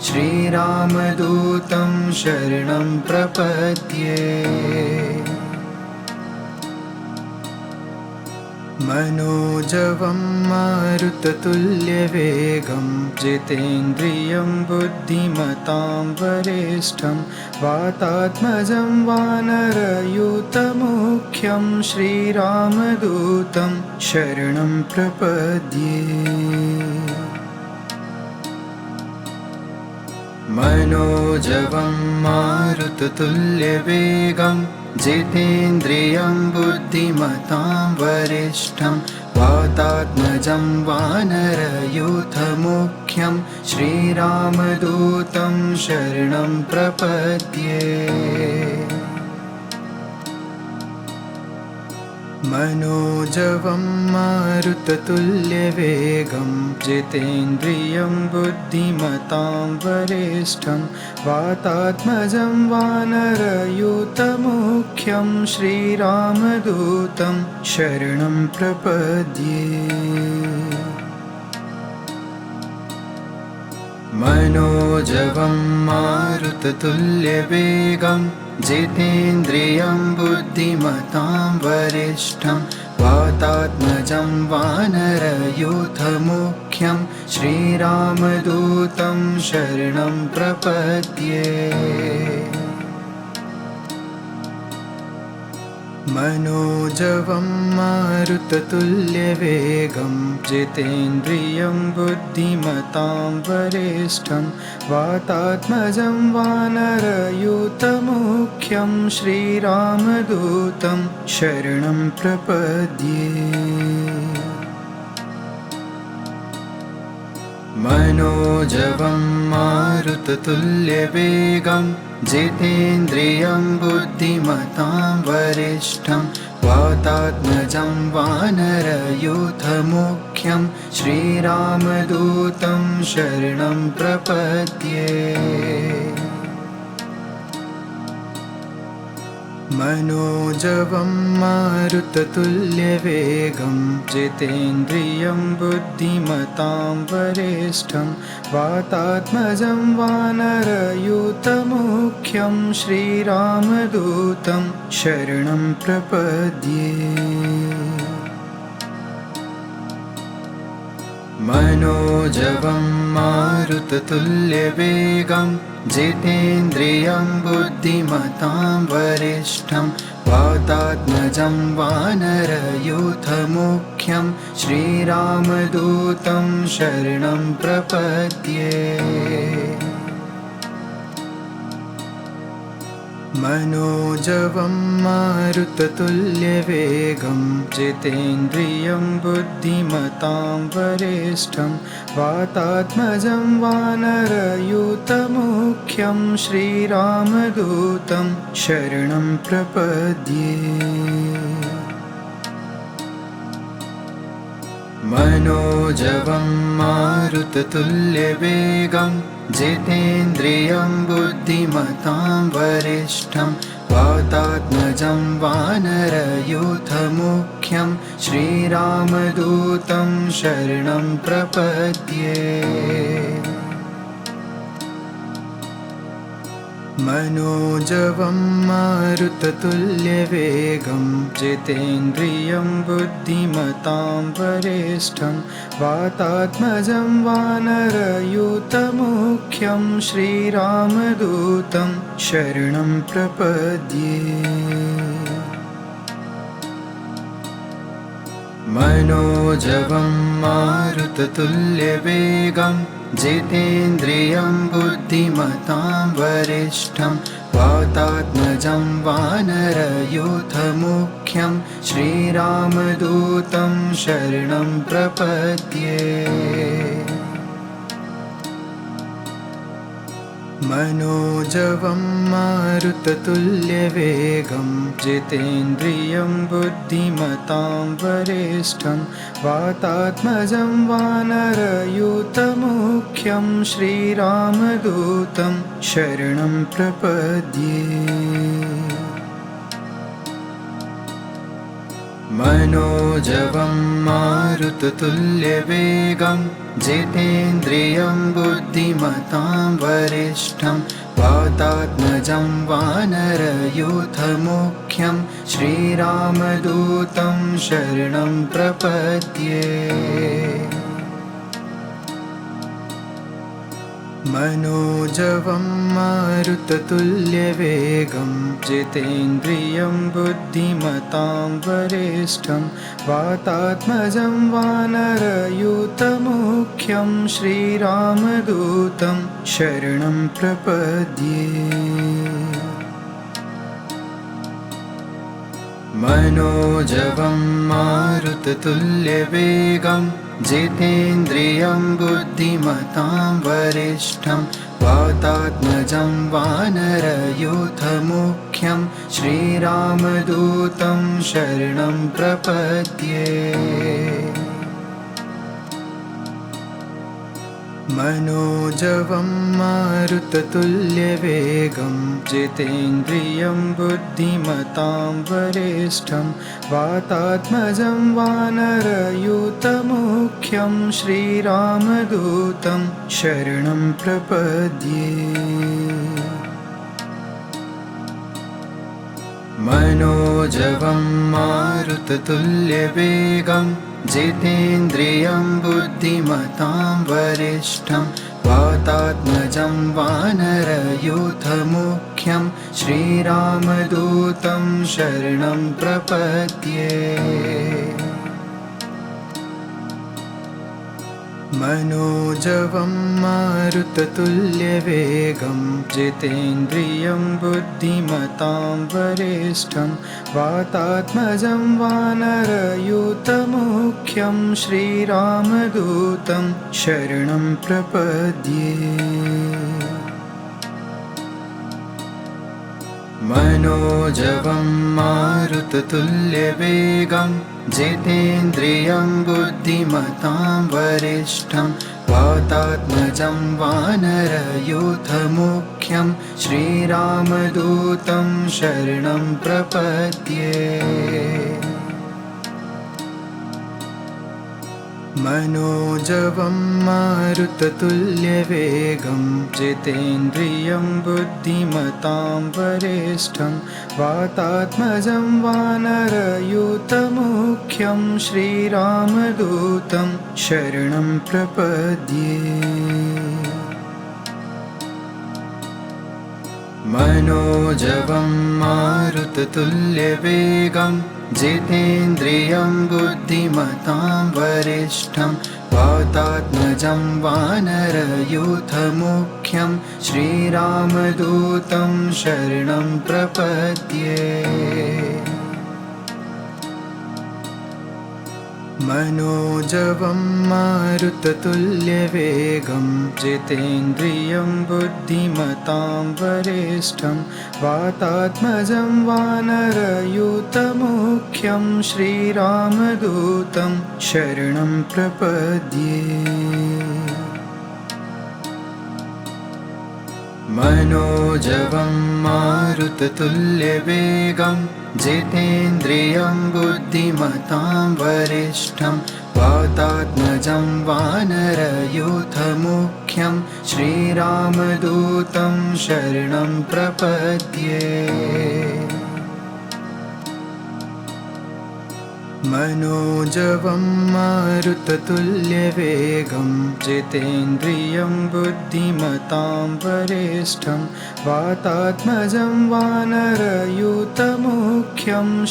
S1: श्रीरामदूतं शरणं प्रपद्ये। मनोजवं मारुततुल्यवेगं जितेन्द्रियं बुद्धिमतां वरिष्ठं वातात्मजं वानरयूथमुख्यं श्रीरामदूतं शरणं प्रपद्ये। मनोजवं मारुततुल्यवेगं जितेन्द्रियं बुद्धिमतां वरिष्ठं वातात्मजं वानरयूथमुख्यं श्रीरामदूतं शरणं प्रपद्ये। मनोजवं मारुततुल्यवेगं जितेन्द्रियं बुद्धिमतां वरिष्ठं वातात्मजं वानरयूथमुख्यं श्रीरामदूतं शरणं प्रपद्ये। मनोजवं मारुततुल्यवेगं जितेन्द्रियं बुद्धिमतां वरिष्ठं वातात्मजं वानरयूथमुख्यं श्रीरामदूतं शरणं प्रपद्ये। मनोजवं मारुततुल्यवेगं जितेन्द्रियं बुद्धिमतां वरिष्ठं वातात्मजं वानरयूथमुख्यं श्रीरामदूतं शरणं प्रपद्ये। मनोजवं मारुततुल्यवेगं जितेन्द्रियं बुद्धिमतां वरिष्ठं वातात्मजं वानरयूथमुख्यं श्रीरामदूतं शरणं प्रपद्ये। मनोजवं मारुततुल्यवेगं जितेन्द्रियं बुद्धिमतां वरिष्ठं वातात्मजं वानरयूथमुख्यं श्रीरामदूतं शरणं प्रपद्ये। मनोजवं मारुततुल्यवेगं जितेन्द्रियं बुद्धिमतां वरिष्ठं वातात्मजं वानरयूथमुख्यं श्रीरामदूतं शरणं प्रपद्ये। मनोजवं मारुततुल्यवेगं जितेन्द्रियं बुद्धिमतां वरिष्ठं वातात्मजं वानरयूथमुख्यं श्रीरामदूतं शरणं प्रपद्ये। मनोजवं मारुततुल्यवेगं जितेन्द्रियं बुद्धिमतां वरिष्ठं वातात्मजं वानरयूथमुख्यं श्रीरामदूतं शरणं प्रपद्ये। मनोजवं मारुततुल्यवेगं जितेन्द्रियं बुद्धिमतां वरिष्ठं वातात्मजं वानरयूथमुख्यं श्रीरामदूतं शरणं प्रपद्ये। मनोजवं मारुततुल्यवेगं जितेन्द्रियं बुद्धिमतां वरिष्ठं वातात्मजं वानरयूथमुख्यं श्रीरामदूतं शरणं प्रपद्ये। मनोजवं मारुततुल्यवेगं जितेन्द्रियं बुद्धिमतां वरिष्ठं वातात्मजं वानरयूथमुख्यं श्रीरामदूतं शरणं प्रपद्ये। मनोजवं मारुततुल्यवेगं जितेन्द्रियं बुद्धिमतां वरिष्ठं वातात्मजं वानरयूथमुख्यं श्रीरामदूतं शरणं प्रपद्ये। मनोजवं मारुततुल्यवेगं जितेन्द्रियं बुद्धिमतां वरिष्ठं वातात्मजं वानरयूथमुख्यं श्रीरामदूतं शरणं प्रपद्ये। मनोजवं मारुततुल्यवेगं जितेन्द्रियं बुद्धिमतां वरिष्ठं वातात्मजं वानरयूथमुख्यं श्रीरामदूतं शरणं प्रपद्ये। मनोजवं मारुततुल्यवेगं जितेन्द्रियं बुद्धिमतां वरिष्ठं वातात्मजं वानरयूथमुख्यं श्रीरामदूतं शरणं प्रपद्ये। मनोजवं मारुततुल्यवेगं जितेन्द्रियं बुद्धिमतां वरिष्ठं वातात्मजं वानरयूथमुख्यं श्रीरामदूतं शरणं प्रपद्ये। मनोजवं मारुततुल्यवेगं जितेन्द्रियं बुद्धिमतां वरिष्ठं वातात्मजं वानरयूथमुख्यं श्रीरामदूतं शरणं प्रपद्ये। मनोजवं मारुततुल्यवेगं जितेन्द्रियं बुद्धिमतां वरिष्ठं वातात्मजं वानरयूथमुख्यं श्रीरामदूतं शरणं प्रपद्ये। मनोजवं मारुततुल्यवेगं जितेन्द्रियं बुद्धिमतां वरिष्ठं वातात्मजं वानरयूथमुख्यं श्रीरामदूतं शरणं प्रपद्ये। मनोजवं मारुततुल्यवेगं जितेन्द्रियं बुद्धिमतां वरिष्ठं वातात्मजं वानरयूथमुख्यं श्रीरामदूतं शरणं प्रपद्ये। मनोजवं मारुततुल्यवेगं जितेन्द्रियं बुद्धिमतां वरिष्ठं वातात्मजं वानरयूथमुख्यं श्रीरामदूतं शरणं प्रपद्ये। मनोजवं मारुततुल्यवेगं जितेन्द्रियं बुद्धिमतां वरिष्ठं वातात्मजं वानरयूथमुख्यं श्रीरामदूतं शरणं प्रपद्ये। मनोजवं मारुततुल्यवेगं जितेन्द्रियं बुद्धिमतां वरिष्ठं वातात्मजं वानरयूथमुख्यं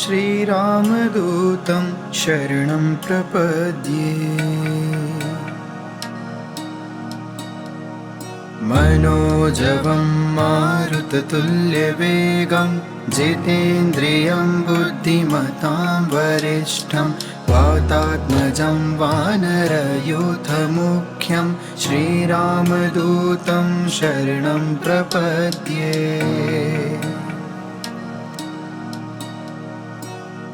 S1: श्रीरामदूतं शरणं प्रपद्ये। मनोजवं मारुततुल्यवेगं जितेन्द्रियं बुद्धिमतां वरिष्ठं वातात्मजं वानरयूथमुख्यं श्रीरामदूतं शरणं प्रपद्ये।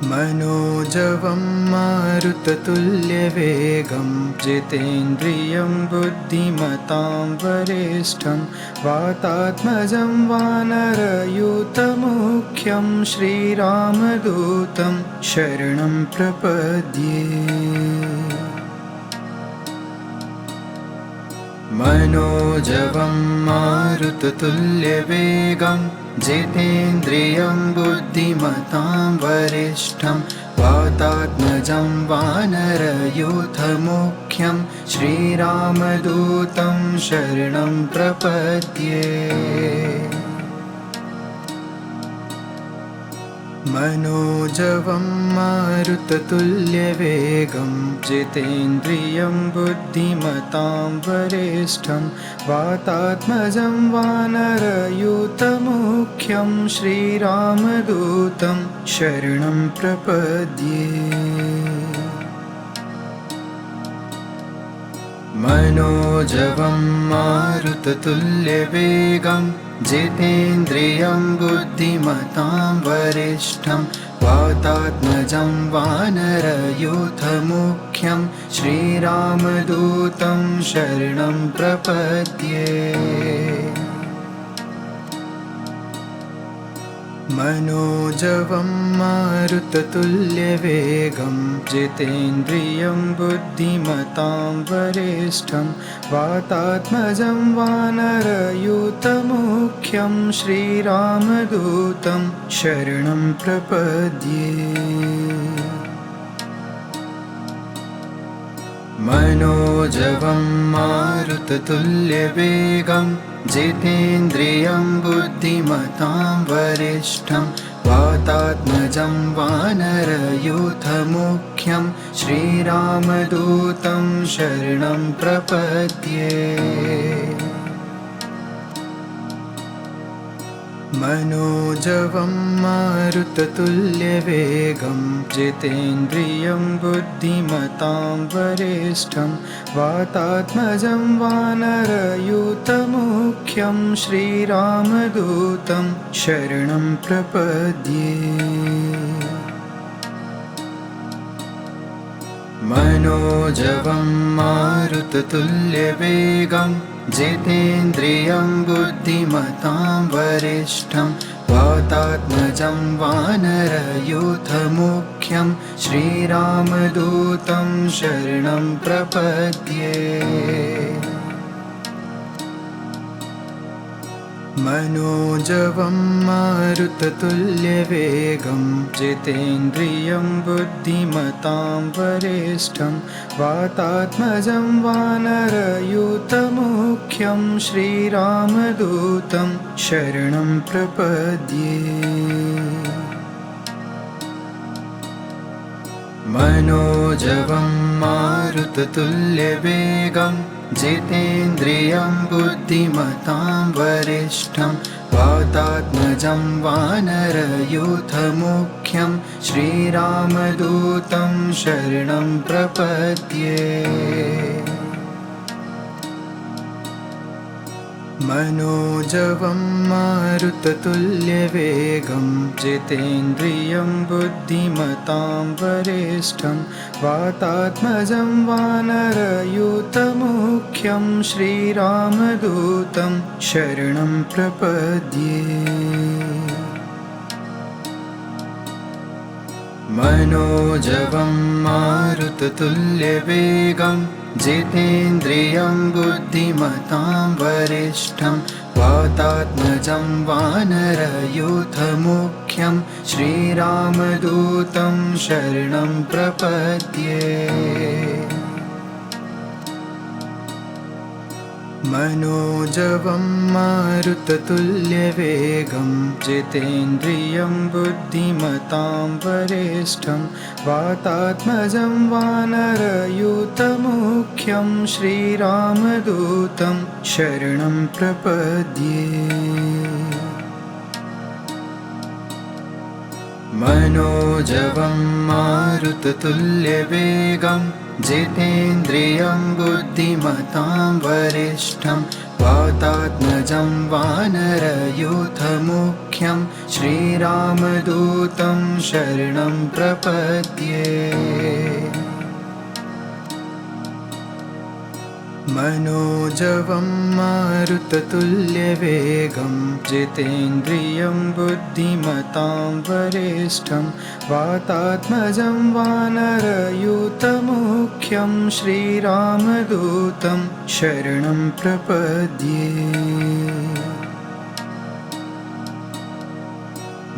S1: मनोजवं मारुततुल्यवेगं जितेन्द्रियं बुद्धिमतां वरिष्ठं वातात्मजं वानरयूथमुख्यं श्रीरामदूतं शरणं प्रपद्ये। मनोजवं मारुततुल्यवेगं जितेन्द्रियं बुद्धिमतां वरिष्ठं वातात्मजं वानरयूथमुख्यं श्रीरामदूतं शरणं प्रपद्ये। मनोजवं मारुततुल्यवेगं जितेन्द्रियं बुद्धिमतां वरिष्ठं वातात्मजं वानरयूथमुख्यं श्रीरामदूतं शरणं प्रपद्ये। मनोजवं मारुततुल्यवेगं जितेन्द्रियं बुद्धिमतां वरिष्ठं वातात्मजं वानरयूथमुख्यं श्रीरामदूतं शरणं प्रपद्ये। मनोजवं मारुततुल्यवेगं जितेन्द्रियं बुद्धिमतां वरिष्ठं वातात्मजं वानरयूथमुख्यं श्रीरामदूतं शरणं प्रपद्ये। मनोजवं मारुततुल्यवेगं जितेन्द्रियं बुद्धिमतां वरिष्ठं वातात्मजं वानरयूथमुख्यं श्रीरामदूतं शरणं प्रपद्ये। मनोजवं मारुततुल्यवेगं जितेन्द्रियं बुद्धिमतां वरिष्ठं वातात्मजं वानरयूथमुख्यं श्रीरामदूतं शरणं प्रपद्ये। मनोजवं मारुततुल्यवेगं जितेन्द्रियं बुद्धिमतां वरिष्ठं वातात्मजं वानरयूथमुख्यं श्रीरामदूतं शरणं प्रपद्ये। मनोजवं मारुततुल्यवेगं जितेन्द्रियं बुद्धिमतां वरिष्ठं वातात्मजं वानरयूथमुख्यं श्रीरामदूतं शरणं प्रपद्ये। मनोजवं मारुततुल्यवेगं जितेन्द्रियं बुद्धिमतां वरिष्ठं वातात्मजं वानरयूथमुख्यं श्रीरामदूतं शरणं प्रपद्ये। मनोजवं मारुततुल्यवेगं जितेन्द्रियं बुद्धिमतां वरिष्ठं वातात्मजं वानरयूथमुख्यं श्रीरामदूतं शरणं प्रपद्ये। मनोजवं मारुततुल्यवेगं जितेन्द्रियं बुद्धिमतां वरिष्ठं वातात्मजं वानरयूथमुख्यं श्रीरामदूतं शरणं प्रपद्ये। मनोजवं मारुततुल्यवेगं जितेन्द्रियं बुद्धिमतां वरिष्ठं वातात्मजं वानरयूथमुख्यं श्रीरामदूतं शरणं प्रपद्ये। मनोजवं मारुततुल्यवेगं जितेन्द्रियं बुद्धिमतां वरिष्ठं वातात्मजं वानरयूथमुख्यं श्रीरामदूतं शरणं प्रपद्ये। मनोजवं मारुततुल्यवेगं जितेन्द्रियं बुद्धिमतां वरिष्ठं वातात्मजं वानरयूथमुख्यं श्रीरामदूतं शरणं प्रपद्ये।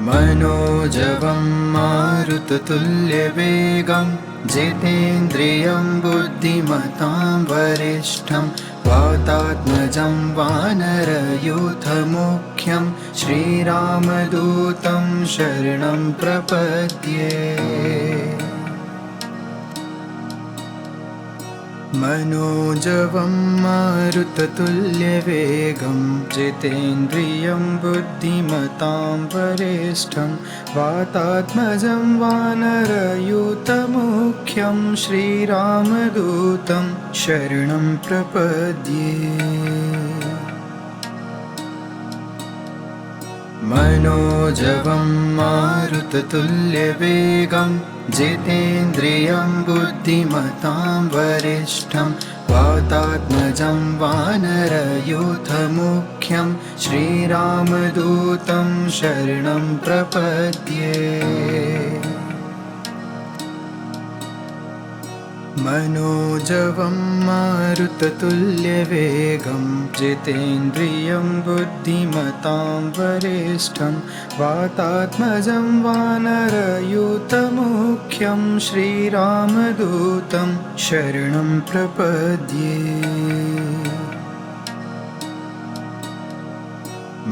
S1: मनोजवं मारुततुल्यवेगं जितेन्द्रियं बुद्धिमतां वरिष्ठं वातात्मजं वानरयूथमुख्यं श्रीरामदूतं शरणं प्रपद्ये। मनोजवं मारुततुल्यवेगं जितेन्द्रियं बुद्धिमतां वरिष्ठं वातात्मजं वानरयूथमुख्यं श्रीरामदूतं शरणं प्रपद्ये। मनोजवं मारुततुल्यवेगं जितेन्द्रियं बुद्धिमतां वरिष्ठं वातात्मजं वानरयूथमुख्यं श्रीरामदूतं शरणं प्रपद्ये। मनोजवं मारुततुल्यवेगं जितेन्द्रियं बुद्धिमतां वरिष्ठं वातात्मजं वानरयूथमुख्यं श्रीरामदूतं शरणं प्रपद्ये।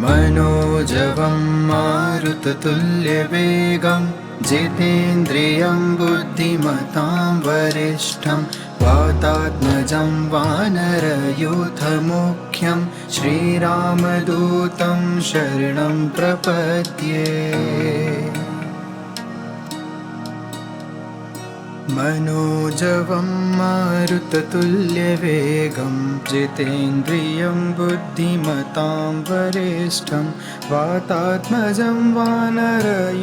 S1: मनोजवं मारुततुल्यवेगं मारुततुल्यवेगं जितेन्द्रियं बुद्धिमतां वरिष्ठं वातात्मजं वानरयूथमुख्यं श्रीरामदूतं शरणं प्रपद्ये। मनोजवं मारुततुल्यवेगं जितेन्द्रियं बुद्धिमतां वरिष्ठं वातात्मजं वानरयूथमुख्यं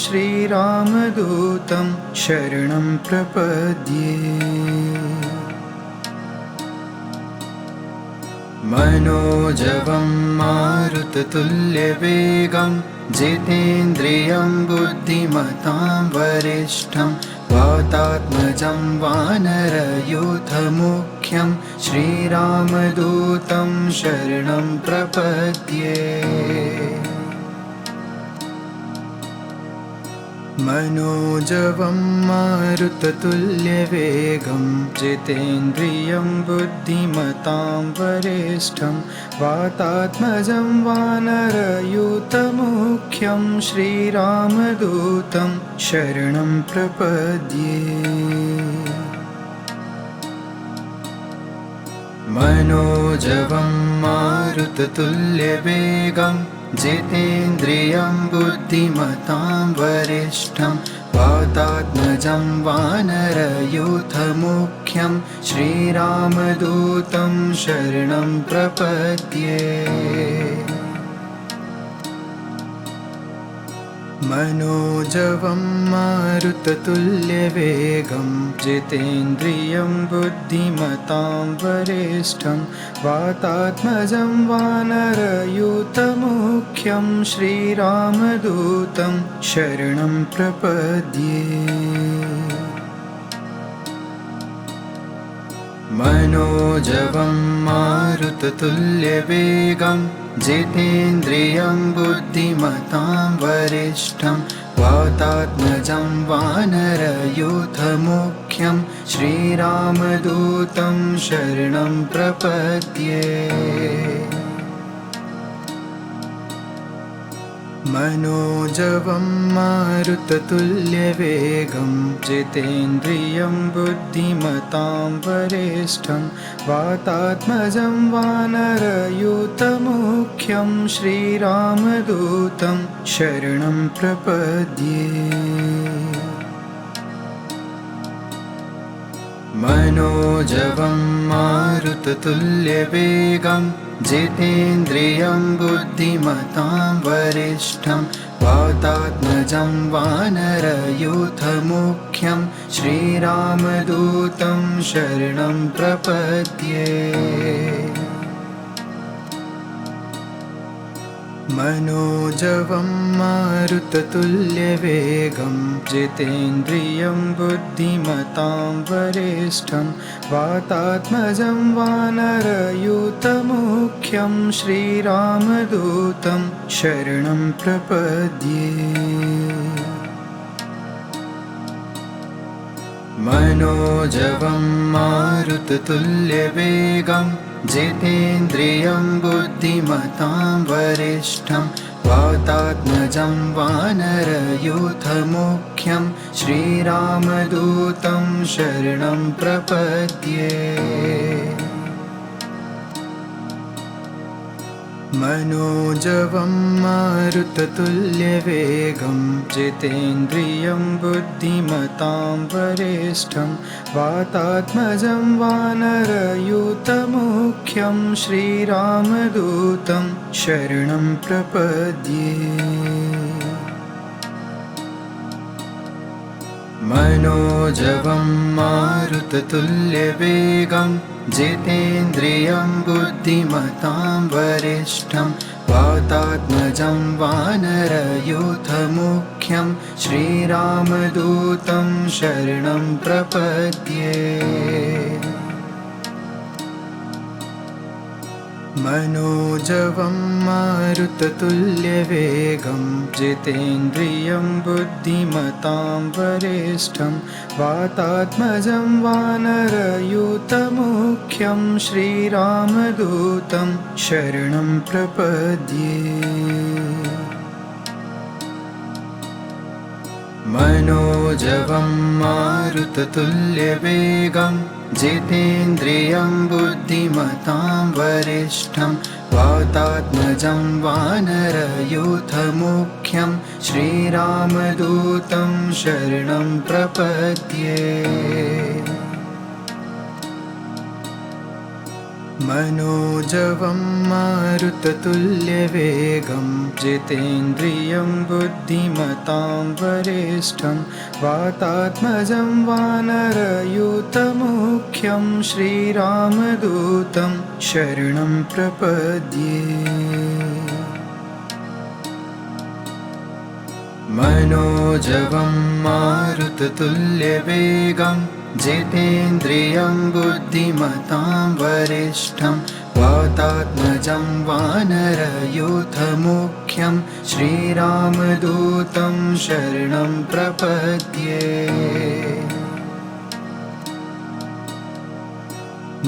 S1: श्रीरामदूतं शरणं प्रपद्ये। मनोजवं मारुततुल्यवेगं जितेन्द्रियं बुद्धिमतां वरिष्ठं वातात्मजं वानरयूथमुख्यं श्रीरामदूतं शरणं प्रपद्ये। मनोजवं मारुततुल्यवेगं जितेन्द्रियं बुद्धिमतां वरिष्ठं वातात्मजं वानरयूथमुख्यं श्रीरामदूतं शरणं प्रपद्ये। मनोजवं मारुततुल्यवेगं जितेन्द्रियं बुद्धिमतां वरिष्ठं वातात्मजं वानरयूथमुख्यं श्रीरामदूतं शरणं प्रपद्ये। मनोजवं मारुततुल्यवेगं जितेन्द्रियं बुद्धिमतां वरिष्ठं वातात्मजं वानरयूथमुख्यं श्रीरामदूतं शरणं प्रपद्ये। मनोजवं मारुततुल्यवेगं जितेन्द्रियं बुद्धिमतां वरिष्ठं वातात्मजं वानरयूथमुख्यं श्रीरामदूतं शरणं प्रपद्ये। मनोजवं मारुततुल्यवेगं जितेन्द्रियं बुद्धिमतां वरिष्ठं वातात्मजं वानरयूथमुख्यं श्रीरामदूतं शरणं प्रपद्ये। मनोजवं मारुततुल्यवेगं जितेन्द्रियं बुद्धिमतां वरिष्ठं वातात्मजं वानरयूथमुख्यं श्रीरामदूतं शरणं प्रपद्ये। मनोजवं मारुततुल्यवेगं जितेन्द्रियं बुद्धिमतां वरिष्ठं वातात्मजं वानरयूथमुख्यं श्रीरामदूतं शरणं प्रपद्ये। मनोजवं मारुततुल्यवेगं जितेन्द्रियं बुद्धिमतां वरिष्ठं वातात्मजं वानरयूथमुख्यं श्रीरामदूतं शरणं प्रपद्ये। मनोजवं मारुततुल्यवेगं जितेन्द्रियं बुद्धिमतां वरिष्ठं वातात्मजं वानरयूथमुख्यं श्रीरामदूतं शरणं प्रपद्ये। मनोजवं मारुततुल्यवेगं जितेन्द्रियं बुद्धिमतां वरिष्ठं वातात्मजं वानरयूथमुख्यं श्रीरामदूतं शरणं प्रपद्ये। मनोजवं मारुततुल्यवेगं जितेन्द्रियं बुद्धिमतां वरिष्ठं वातात्मजं वानरयूथमुख्यं श्रीरामदूतं शरणं प्रपद्ये। मनोजवं मारुततुल्यवेगं जितेन्द्रियं बुद्धिमतां वरिष्ठं वातात्मजं वानरयूथमुख्यं श्रीरामदूतं शरणं प्रपद्ये। मनोजवं मारुततुल्यवेगं जितेन्द्रियं बुद्धिमतां वरिष्ठं वातात्मजं वानरयूथमुख्यं श्रीरामदूतं शरणं प्रपद्ये। मनोजवं मारुततुल्यवेगं जितेन्द्रियं बुद्धिमतां वरिष्ठं वातात्मजं वानरयूथमुख्यं श्रीरामदूतं शरणं प्रपद्ये।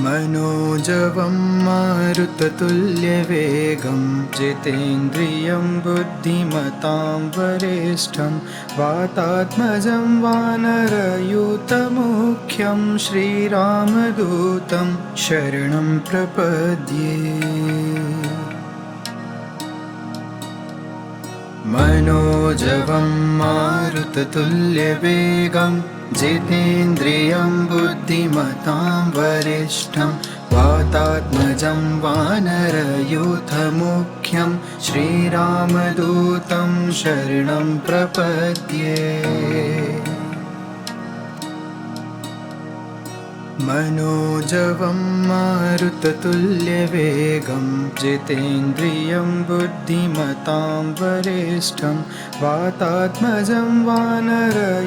S1: मनोजवं मारुततुल्यवेगं जितेन्द्रियं बुद्धिमतां वरिष्ठं वातात्मजं वानरयूथमुख्यं श्रीरामदूतं शरणं प्रपद्ये। मनोजवं मारुततुल्यवेगं जितेन्द्रियं बुद्धिमतां वरिष्ठं वातात्मजं वानरयूथमुख्यं श्रीरामदूतं शरणं प्रपद्ये। मनोजवं मारुततुल्यवेगं जितेन्द्रियं बुद्धिमतां वरिष्ठं वातात्मजं वानरयूथमुख्यं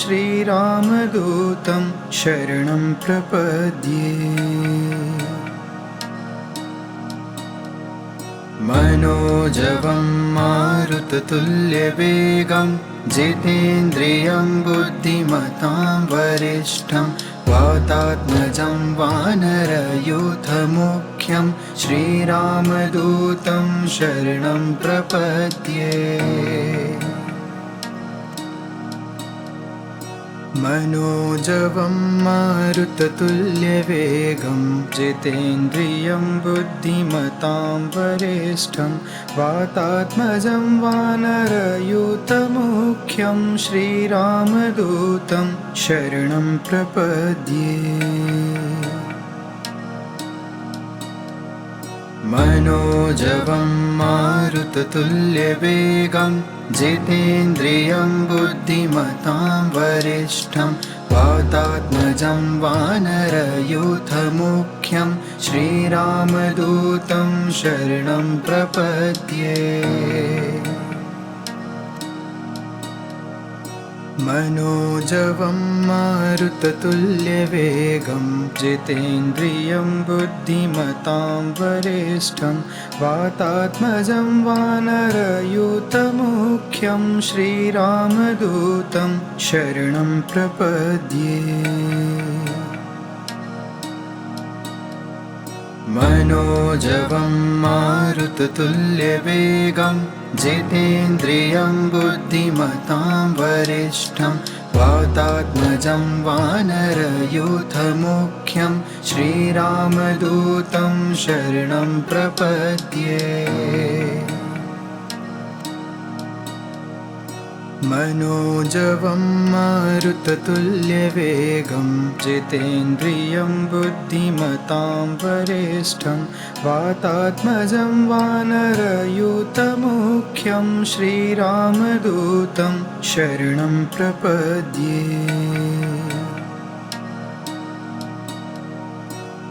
S1: श्रीरामदूतं शरणं प्रपद्ये। मनोजवं मारुततुल्यवेगं जितेन्द्रियं बुद्धिमतां वरिष्ठं वातात्मजं वानरयूथमुख्यं श्रीरामदूतं शरणं प्रपद्ये। मनोजवं मारुततुल्यवेगं जितेन्द्रियं बुद्धिमतां वरिष्ठं वातात्मजं वानरयूथमुख्यं श्रीरामदूतं शरणं प्रपद्ये। मनोजवं मारुततुल्यवेगं जितेन्द्रियं बुद्धिमतां वरिष्ठं वातात्मजं वानरयूथमुख्यं श्रीरामदूतं शरणं प्रपद्ये। मनोजवं मारुततुल्यवेगं जितेन्द्रियं बुद्धिमतां वरिष्ठं वातात्मजं वानरयूथमुख्यं श्रीरामदूतं शरणं प्रपद्ये। मनोजवं मारुततुल्यवेगं जितेन्द्रियं बुद्धिमतां वरिष्ठं वातात्मजं वानरयूथमुख्यं श्रीरामदूतं शरणं प्रपद्ये। मनोजवं मारुततुल्यवेगं जितेन्द्रियं बुद्धिमतां वरिष्ठं वातात्मजं वानरयूथमुख्यं श्रीरामदूतं शरणं प्रपद्ये।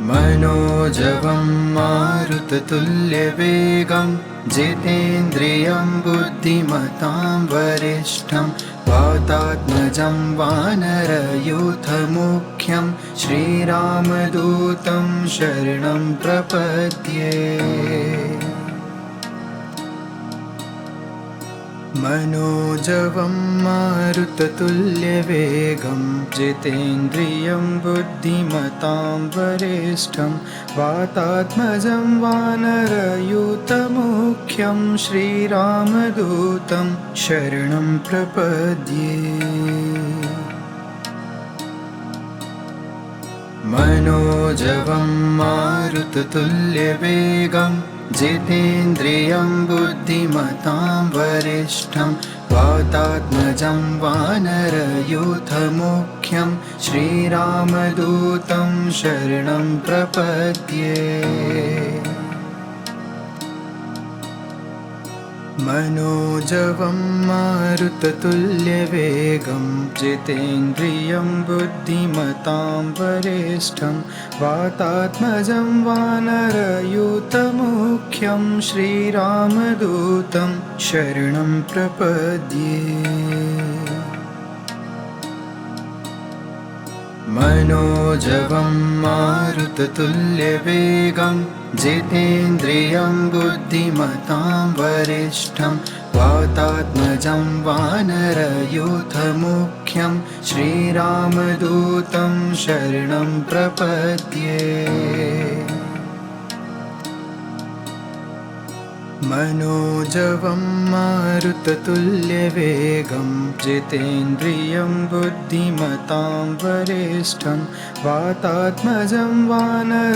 S1: मनोजवं मारुततुल्यवेगं जितेन्द्रियं बुद्धिमतां वरिष्ठं वातात्मजं वानरयूथमुख्यं श्रीरामदूतं शरणं प्रपद्ये। मनोजवं मारुततुल्यवेगं जितेन्द्रियं बुद्धिमतां वरिष्ठं वातात्मजं वानरयूथमुख्यं श्रीरामदूतमुख्यं श्रीरामदूतं शरणं प्रपद्ये मनोजवं मारुततुल्यवेगं जितेन्द्रियं बुद्धिमतां वरिष्ठं वातात्मजं वानरयूथमुख्यं श्रीरामदूतं शरणं प्रपद्ये मनोजवं मारुततुल्यवेगं जितेन्द्रियं बुद्धिमतां वरिष्ठं वातात्मजं वानरयूथमुख्यं श्रीरामदूतं शरणं प्रपद्ये मनोजवं मारुततुल्यवेगं जितेन्द्रियं बुद्धिमतां वरिष्ठं वातात्मजं वानरयूथमुख्यं श्रीरामदूतं शरणं प्रपद्ये मनोजवं मारुततुल्यवेगं जितेन्द्रियं बुद्धिमतां वरिष्ठं वातात्मजं वानरयूथमुख्यं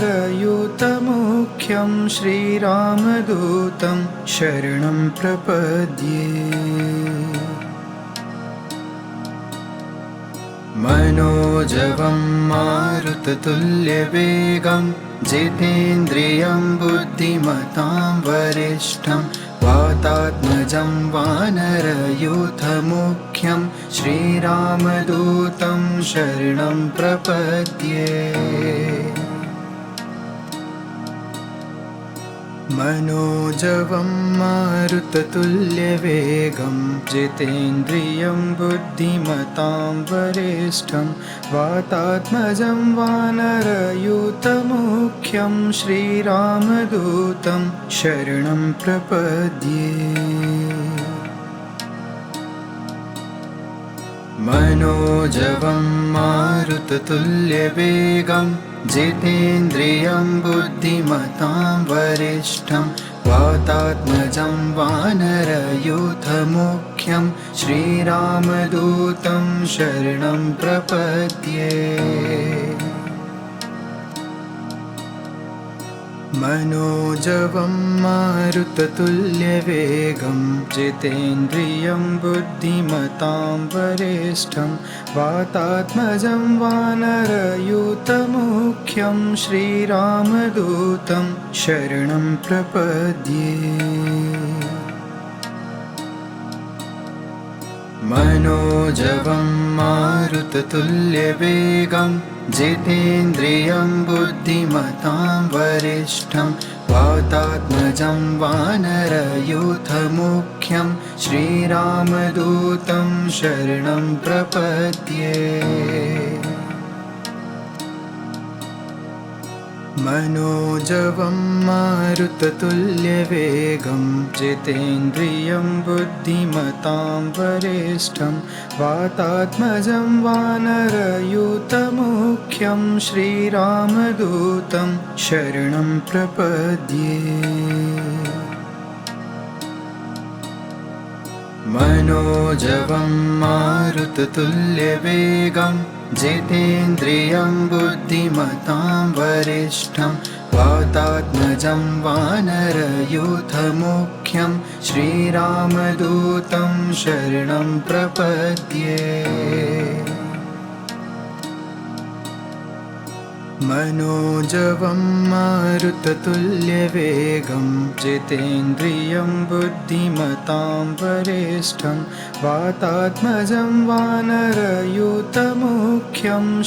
S1: श्रीरामदूतं शरणं प्रपद्ये मनोजवं मारुततुल्यवेगं जितेन्द्रियं बुद्धिमतां वरिष्ठं वातात्मजं वानरयूथमुख्यं श्रीरामदूतं शरणं प्रपद्ये मनोजवं मारुततुल्यवेगं जितेन्द्रियं बुद्धिमतां वरिष्ठं वातात्मजं वानरयूथमुख्यं श्रीरामदूतं शरणं प्रपद्ये मनोजवं मारुततुल्यवेगं जितेन्द्रियं बुद्धिमतां वरिष्ठं वातात्मजं वानरयूथमुख्यं श्रीरामदूतं शरणं प्रपद्ये मनोजवं मारुततुल्यवेगं जितेन्द्रियं बुद्धिमतां वरिष्ठं वातात्मजं वानरयूथमुख्यं श्रीरामदूतं शरणं प्रपद्ये मनोजवं मारुततुल्यवेगं जितेन्द्रियं बुद्धिमतां वरिष्ठं वातात्मजं वानरयूथमुख्यं श्रीरामदूतं शरणं प्रपद्ये मनोजवं मारुततुल्यवेगं जितेन्द्रियं बुद्धिमतां वरिष्ठं वातात्मजं वानरयूथमुख्यं श्रीरामदूतं शरणं प्रपद्ये मनोजवं मारुततुल्यवेगं जितेन्द्रियं बुद्धिमतां वरिष्ठं वातात्मजं वानरयूथमुख्यं श्रीरामदूतं शरणं प्रपद्ये मनोजवं मारुततुल्यवेगं जितेन्द्रियं बुद्धिमतां वरिष्ठं वातात्मजं वानरयूथमुख्यं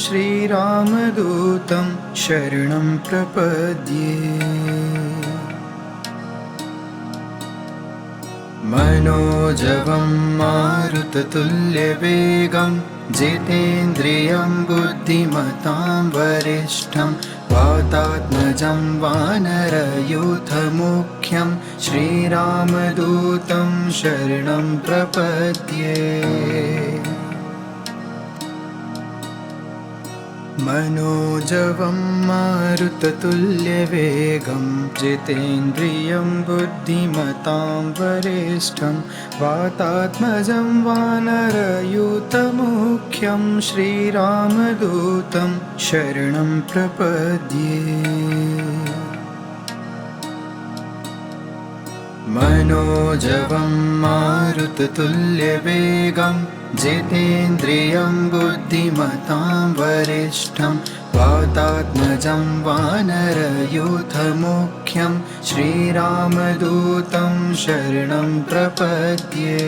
S1: श्रीरामदूतं शरणं प्रपद्ये मनोजवं मारुततुल्यवेगं जितेन्द्रियं बुद्धिमतां वरिष्ठं वातात्मजं वानरयूथमुख्यं श्रीरामदूतं शरणं प्रपद्ये मनोजवं मारुततुल्यवेगं जितेन्द्रियं बुद्धिमतां वरिष्ठं वातात्मजं वानरयूथमुख्यं श्रीरामदूतं शरणं प्रपद्ये। मनोजवं मारुततुल्यवेगं जितेन्द्रियं बुद्धिमतां वरिष्ठं वातात्मजं वानरयूथमुख्यं श्रीरामदूतं शरणं प्रपद्ये।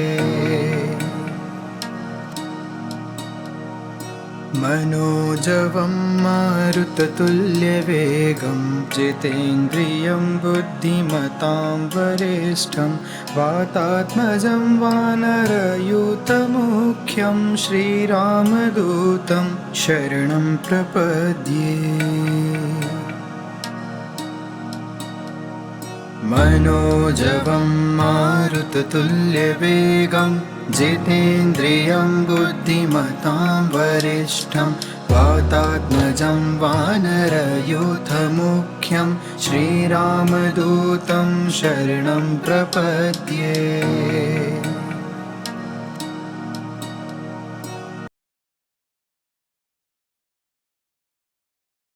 S1: मनोजवं मारुततुल्यवेगं जितेन्द्रियं बुद्धिमतां वरिष्ठं वातात्मजं वानरयूथमुख्यं श्रीरामदूतं शरणं प्रपद्ये। मनोजवं मारुततुल्यवेगं जितेन्द्रियं बुद्धिमतां वरिष्ठं वातात्मजं वानरयूथमुख्यं श्रीरामदूतं शरणं प्रपद्ये।